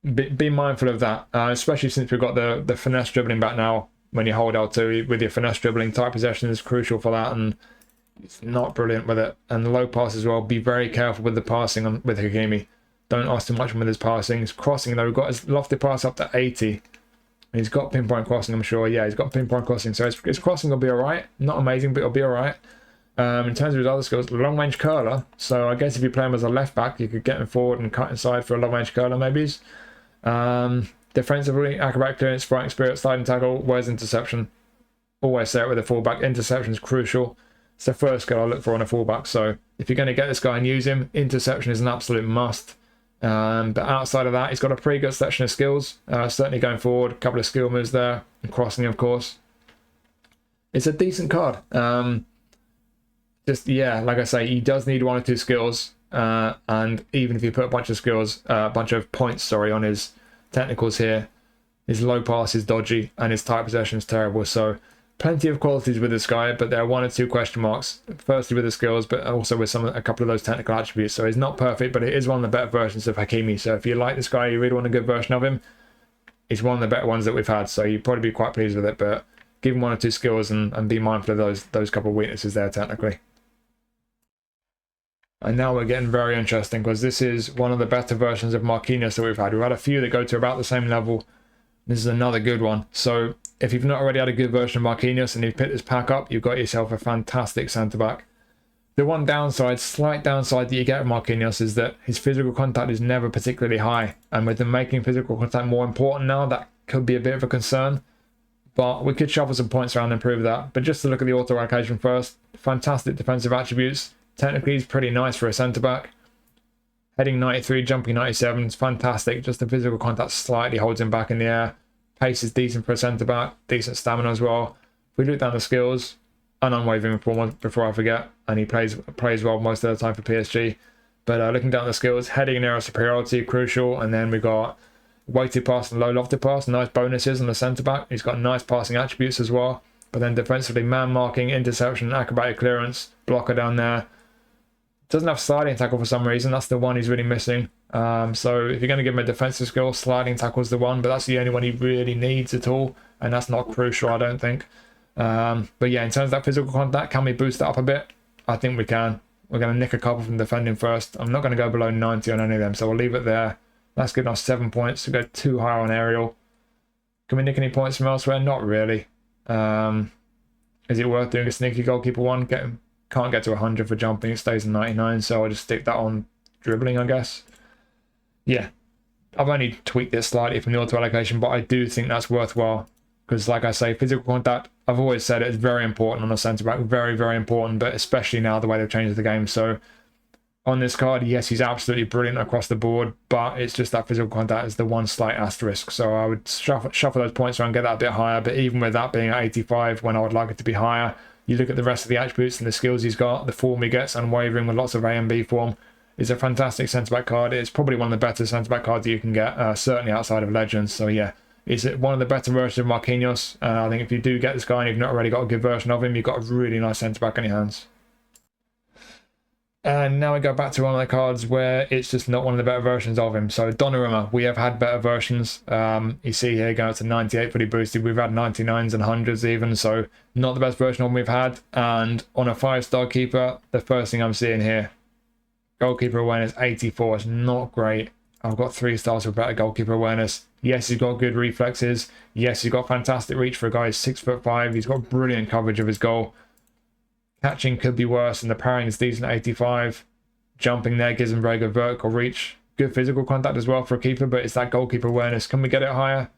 be mindful of that, especially since we've got the finesse dribbling back now. When you hold L2 with your finesse dribbling, tight possession is crucial for that, and it's not brilliant with it. And the low pass as well. Be very careful with the passing with Hakimi. Don't ask too much with his passing. His crossing, though, we've got his lofted pass up to 80. He's got pinpoint crossing, I'm sure. Yeah, he's got pinpoint crossing. So his crossing will be all right. Not amazing, but it'll be all right. In terms of his other skills, long range curler. So I guess if you play him as a left back, you could get him forward and cut inside for a long range curler, maybe. Defensively, acrobatic clearance, fighting spirit, sliding tackle, where's interception? Always say it with a fullback. Interception is crucial. It's the first skill I look for on a fullback. So if you're going to get this guy and use him, interception is an absolute must. But outside of that, he's got a pretty good selection of skills. Certainly going forward, a couple of skill moves there, and crossing, of course. It's a decent card. Just, yeah, like I say, he does need 1 or 2 skills. And even if you put a bunch of skills, a bunch of points, sorry, on his technicals here, his low pass is dodgy and his tight possession is terrible. So plenty of qualities with this guy, but there are 1 or 2 question marks. Firstly with the skills, but also with a couple of those technical attributes. So he's not perfect, but it is one of the better versions of Hakimi. So if you like this guy, you really want a good version of him, it's one of the better ones that we've had. So you'd probably be quite pleased with it, but give him 1 or 2 skills and be mindful of those couple of weaknesses there technically. And now we're getting very interesting, because this is one of the better versions of Marquinhos that we've had. We've had a few that go to about the same level. This is another good one. So if you've not already had a good version of Marquinhos and you've picked this pack up, you've got yourself a fantastic centre-back. The one downside, slight downside that you get with Marquinhos is that his physical contact is never particularly high. And with them making physical contact more important now, that could be a bit of a concern. But we could shuffle some points around and improve that. But just to look at the auto allocation first, fantastic defensive attributes. Technically, he's pretty nice for a centre-back. Heading 93, jumping 97, it's fantastic. Just the physical contact slightly holds him back in the air. Pace is decent for a centre-back. Decent stamina as well. If we look down the skills, an unwavering performance before I forget. And he plays well most of the time for PSG. But looking down the skills, heading and aerial superiority, crucial. And then we've got weighted pass and low lofted pass. Nice bonuses on the centre-back. He's got nice passing attributes as well. But then defensively, man marking, interception, acrobatic clearance, blocker down there. Doesn't have sliding tackle for some reason. That's the one he's really missing. So if you're going to give him a defensive skill, sliding tackle is the one, but that's the only one he really needs at all, and that's not crucial, I don't think. But yeah, in terms of that physical contact, can we boost that up a bit? I think we can. We're going to nick a couple from defending first. I'm not going to go below 90 on any of them, so we'll leave it there. That's good enough. 7 points to go too high on aerial. Can we nick any points from elsewhere? Not really. Is it worth doing a sneaky goalkeeper one? Can't get to 100 for jumping, it stays in 99, so I'll just stick that on dribbling, I guess. Yeah, I've only tweaked this slightly from the auto allocation, but I do think that's worthwhile, because like I say, physical contact, I've always said it's very important on a centre-back, very, very important, but especially now the way they've changed the game. So on this card, yes, he's absolutely brilliant across the board, but it's just that physical contact is the one slight asterisk. So I would shuffle those points around, get that a bit higher, but even with that being at 85, when I would like it to be higher, you look at the rest of the attributes and the skills he's got, the form he gets, unwavering with lots of A and B form, is a fantastic centre-back card. It's probably one of the better centre-back cards you can get, certainly outside of Legends. So yeah, it's one of the better versions of Marquinhos. I think if you do get this guy and you've not already got a good version of him, you've got a really nice centre-back in your hands. And now we go back to one of the cards where it's just not one of the better versions of him. So Donnarumma, we have had better versions. You see here going up to 98 fully boosted. We've had 99s and 100s even, so not the best version of him we've had. And on a 5-star keeper, the first thing I'm seeing here, goalkeeper awareness 84. It's not great. I've got 3 stars for better goalkeeper awareness. Yes, he's got good reflexes. Yes, he's got fantastic reach for a guy who's 6'5". He's got brilliant coverage of his goal. Catching could be worse, and the parrying is decent at 85. Jumping there gives him very good vertical reach. Good physical contact as well for a keeper, but it's that goalkeeper awareness. Can we get it higher?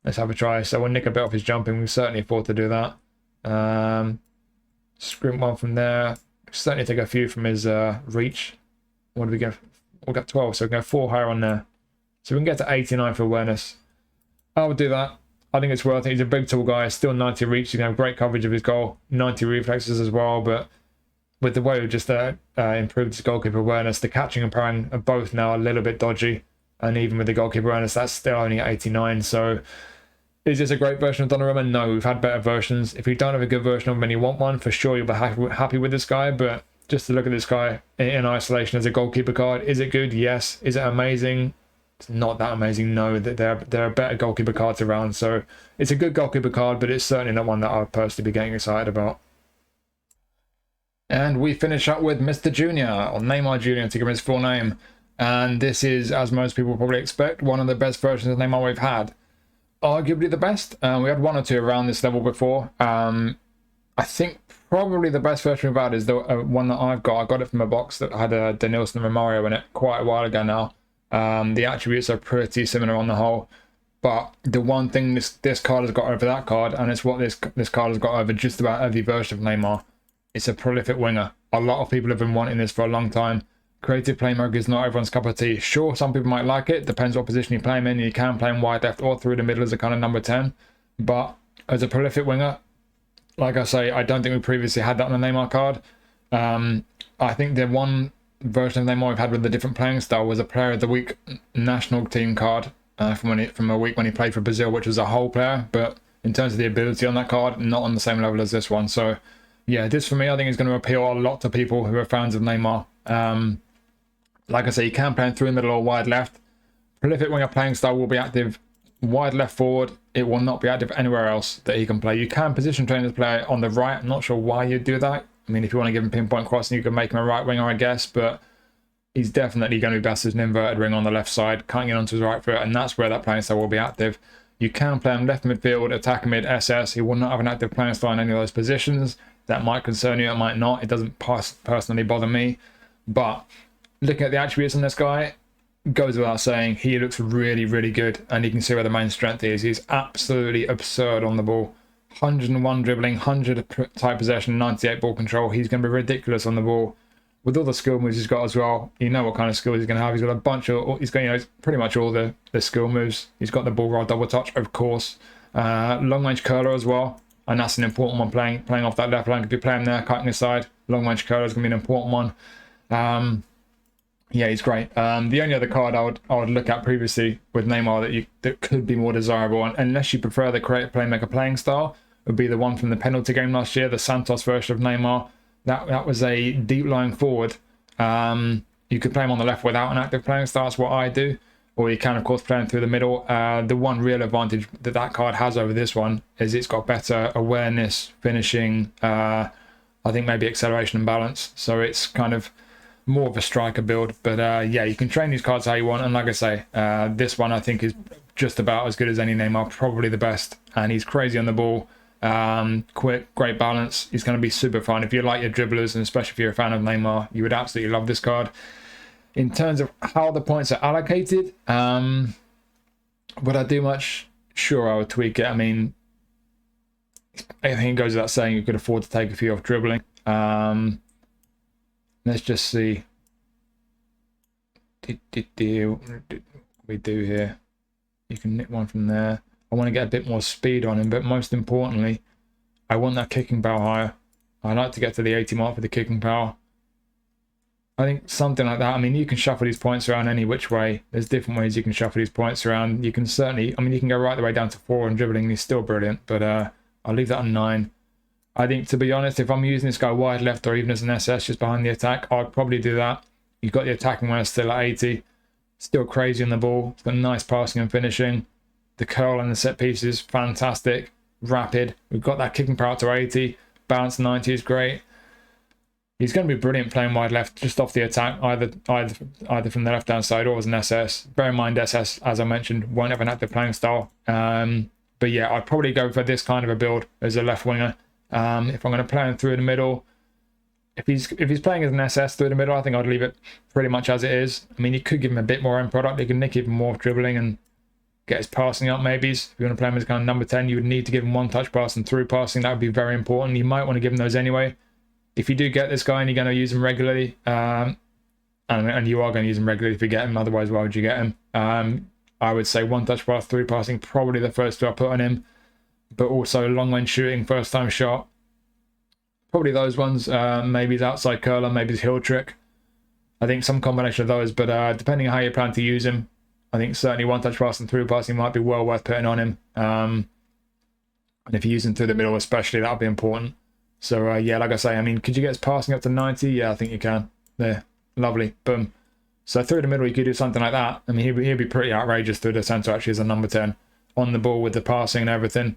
Let's have a try. So we'll nick a bit off his jumping. We can certainly afford to do that. Sprint one from there. Certainly take a few from his reach. What do we get? We'll get 12, so we can go 4 higher on there. So we can get to 89 for awareness. I would do that. I think it's worth it. He's a big, tall guy. Still 90 reach. He can have great coverage of his goal. 90 reflexes as well. But with the way we've just improved his goalkeeper awareness, the catching and parrying are both now a little bit dodgy. And even with the goalkeeper awareness, that's still only at 89. So is this a great version of Donnarumma? No, we've had better versions. If you don't have a good version of him and you want one, for sure you'll be happy with this guy. But just to look at this guy in isolation as a goalkeeper card, is it good? Yes. Is it amazing? it's not that amazing. No, that there are better goalkeeper cards around. So it's a good goalkeeper card, but it's certainly not one that I would personally be getting excited about. And we finish up with Mr. Junior, or Neymar Jr. to give him his full name. And this is, as most people probably expect, one of the best versions of Neymar we've had. Arguably the best. We had one or two around this level before. I think probably the best version we've had is the one that I've got. I got it from a box that had a Danilo and Romario in it quite a while ago now. The attributes are pretty similar on the whole. But the one thing this card has got over that card, and it's what this card has got over just about every version of Neymar, it's a prolific winger. A lot of people have been wanting this for a long time. Creative playmaker is not everyone's cup of tea. Sure, some people might like it. Depends what position you play him in. You can play him wide left or through the middle as a kind of number 10. But as a prolific winger, like I say, I don't think we previously had that on the Neymar card. I think the one version of Neymar we've had with a different playing style was a Player of the Week national team card from a week when he played for Brazil, which was a whole player. But in terms of the ability on that card, not on the same level as this one. So yeah, this for me, I think is going to appeal a lot to people who are fans of Neymar. Like I say, you can play him through the middle or wide left. Prolific winger playing style will be active wide left forward. It will not be active anywhere else that he can play. You can position train this player on the right. I'm not sure why you'd do that. I mean, if you want to give him pinpoint crossing, you can make him a right winger, I guess, but he's definitely going to be best as an inverted wing on the left side, cutting in onto his right foot, and that's where that playing style will be active. You can play him left midfield, attacking mid, SS. He will not have an active playing style in any of those positions. That might concern you, it might not. It doesn't personally bother me. But looking at the attributes on this guy, goes without saying, he looks really, really good. And you can see where the main strength is. He's absolutely absurd on the ball. 101 dribbling, 100 tight possession, 98 ball control. He's going to be ridiculous on the ball. With all the skill moves he's got as well, you know what kind of skills he's going to have. He's got a bunch of, he's got, you know, pretty much all the skill moves. He's got the ball roll double touch, of course. Long range curler as well. And that's an important one playing off that left line. If you play him there, cutting aside, long range curler is going to be an important one. Yeah, he's great. The only other card I would look at previously with Neymar that could be more desirable, unless you prefer the creative playmaker playing style, would be the one from the penalty game last year, the Santos version of Neymar. That was a deep lying forward. You could play him on the left without an active playing style. That's what I do. Or you can, of course, play him through the middle. The one real advantage that card has over this one is it's got better awareness, finishing, I think maybe acceleration and balance. So it's kind of more of a striker build. But yeah, you can train these cards how you want. And like I say, this one I think is just about as good as any Neymar, probably the best. And he's crazy on the ball. Quick, great balance. He's going to be super fun. If you like your dribblers, and especially if you're a fan of Neymar, you would absolutely love this card. In terms of how the points are allocated, would I do much? Sure, I would tweak it. I mean, I think it goes without saying you could afford to take a few off dribbling. Let's just see. What we do here. You can nick one from there. I want to get a bit more speed on him, but most importantly, I want that kicking power higher. I like to get to the 80 mark for the kicking power. I think something like that. I mean, you can shuffle these points around any which way. There's different ways you can shuffle these points around. You can certainly, I mean, you can go right the way down to 4 on dribbling. He's still brilliant, but I'll leave that on 9. I think, to be honest, if I'm using this guy wide left or even as an SS just behind the attack, I'd probably do that. You've got the attacking one still at 80. Still crazy on the ball. It's got nice passing and finishing. The curl and the set pieces, fantastic. Rapid. We've got that kicking power to 80. Balance 90 is great. He's going to be brilliant playing wide left, just off the attack, either from the left-hand side or as an SS. Bear in mind, SS, as I mentioned, won't have an active playing style. But yeah, I'd probably go for this kind of a build as a left winger. If I'm going to play him through the middle, if he's playing as an SS through the middle, I think I'd leave it pretty much as it is. I mean, you could give him a bit more end product. You can nick even more dribbling and get his passing up maybe. If you want to play him as kind of number 10, you would need to give him one touch pass and through passing. That would be very important. You might want to give him those anyway. If you do get this guy and you're going to use him regularly, and you are going to use him regularly if you get him, otherwise why would you get him? I would say one touch pass, through passing, probably the first two I put on him, but also long range shooting, first time shot, probably those ones. Maybe his outside curler, maybe his heel trick. I think some combination of those, but depending on how you plan to use him, I think certainly one touch pass and through passing might be well worth putting on him. And if you use him through the middle especially, that would be important. So yeah, like I say, I mean, could you get his passing up to 90? Yeah, I think you can. There, lovely, boom. So through the middle, you could do something like that. I mean, he'd be pretty outrageous through the centre actually as a number 10. On the ball with the passing and everything.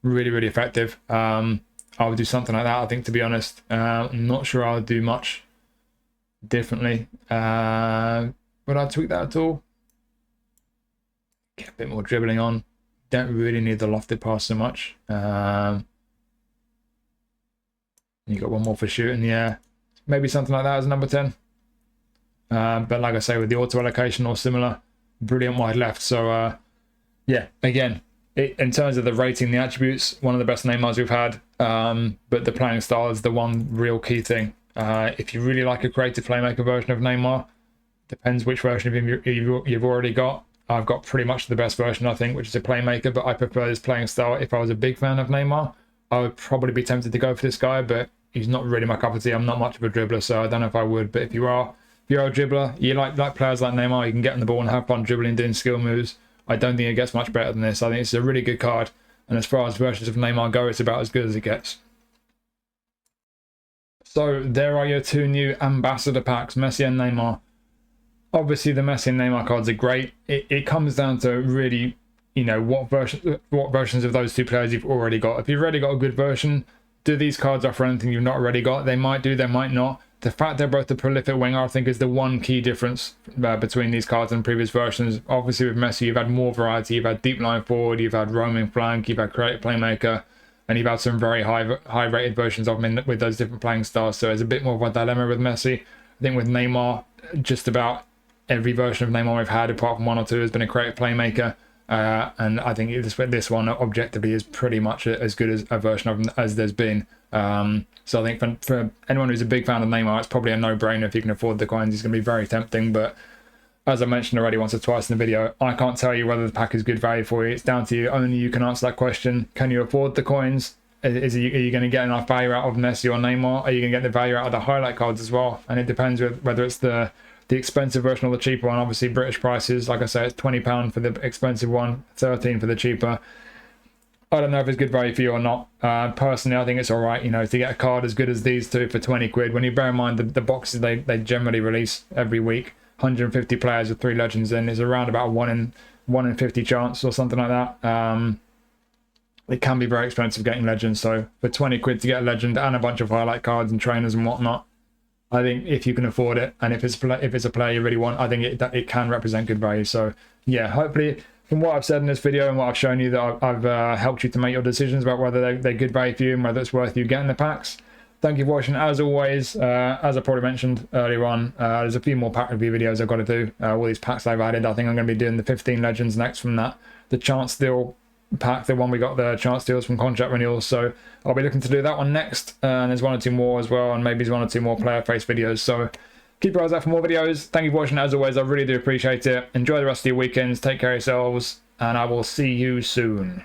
Really, really effective. I would do something like that, I think, to be honest. I'm not sure I would do much differently. Would I tweak that at all? Get a bit more dribbling on. Don't really need the lofted pass so much. You got one more for shooting, yeah. Maybe something like that as number 10. But like I say, with the auto allocation or similar, brilliant wide left. So yeah, again, in terms of the rating, the attributes, one of the best Neymars we've had. But the playing style is the one real key thing. If you really like a creative playmaker version of Neymar, depends which version of him you've already got. I've got pretty much the best version, I think, which is a playmaker, but I prefer his playing style. If I was a big fan of Neymar, I would probably be tempted to go for this guy, but he's not really my cup of tea. I'm not much of a dribbler, so I don't know if I would. But if you're a dribbler, you like players like Neymar, you can get on the ball and have fun dribbling, doing skill moves. I don't think it gets much better than this. I think it's a really good card, and as far as versions of Neymar go, it's about as good as it gets. So there are your two new ambassador packs, Messi and Neymar. Obviously, the Messi and Neymar cards are great. It comes down to really, you know, what versions of those two players you've already got. If you've already got a good version, do these cards offer anything you've not already got? They might do, they might not. The fact they're both a prolific winger, I think, is the one key difference between these cards and previous versions. Obviously, with Messi, you've had more variety. You've had deep line forward, you've had roaming flank, you've had creative playmaker, and you've had some very high rated versions of him with those different playing styles. So it's a bit more of a dilemma with Messi. I think with Neymar, just about every version of Neymar we've had, apart from one or two, has been a creative playmaker. And I think this one objectively is pretty much as good as a version of him as there's been. So I think for anyone who's a big fan of Neymar, it's probably a no-brainer. If you can afford the coins, he's going to be very tempting. But as I mentioned already once or twice in the video, I can't tell you whether the pack is good value for you. It's down to you. Only you can answer that question. Can you afford the coins? Are you going to get enough value out of Messi or Neymar? Are you going to get the value out of the highlight cards as well? And it depends whether it's the expensive version or the cheaper one. Obviously, British prices, like I say, it's £20 for the expensive one, £13 for the cheaper. I don't know if it's good value for you or not. Personally, I think it's all right, you know, to get a card as good as these two for 20 quid. When you bear in mind the boxes they generally release every week, 150 players with 3 legends in, is around about 1 in 50 chance or something like that. It can be very expensive getting legends. So for 20 quid to get a legend and a bunch of highlight cards and trainers and whatnot, I think if you can afford it, and if it's a player you really want, I think it can represent good value. So yeah, hopefully from what I've said in this video and what I've shown you, that I've helped you to make your decisions about whether they're good value for you and whether it's worth you getting the packs. Thank you for watching. As always, as I probably mentioned earlier on, there's a few more pack review videos I've got to do. All these packs I've added, I think I'm going to be doing the 15 legends next from that. The chance steal pack, the one we got the chance deals from contract renewals, so I'll be looking to do that one next, and there's 1 or 2 more as well, and maybe there's 1 or 2 more player face videos, so keep your eyes out for more videos. Thank you for watching. As always, I really do appreciate it. Enjoy the rest of your weekends, take care of yourselves, and I will see you soon.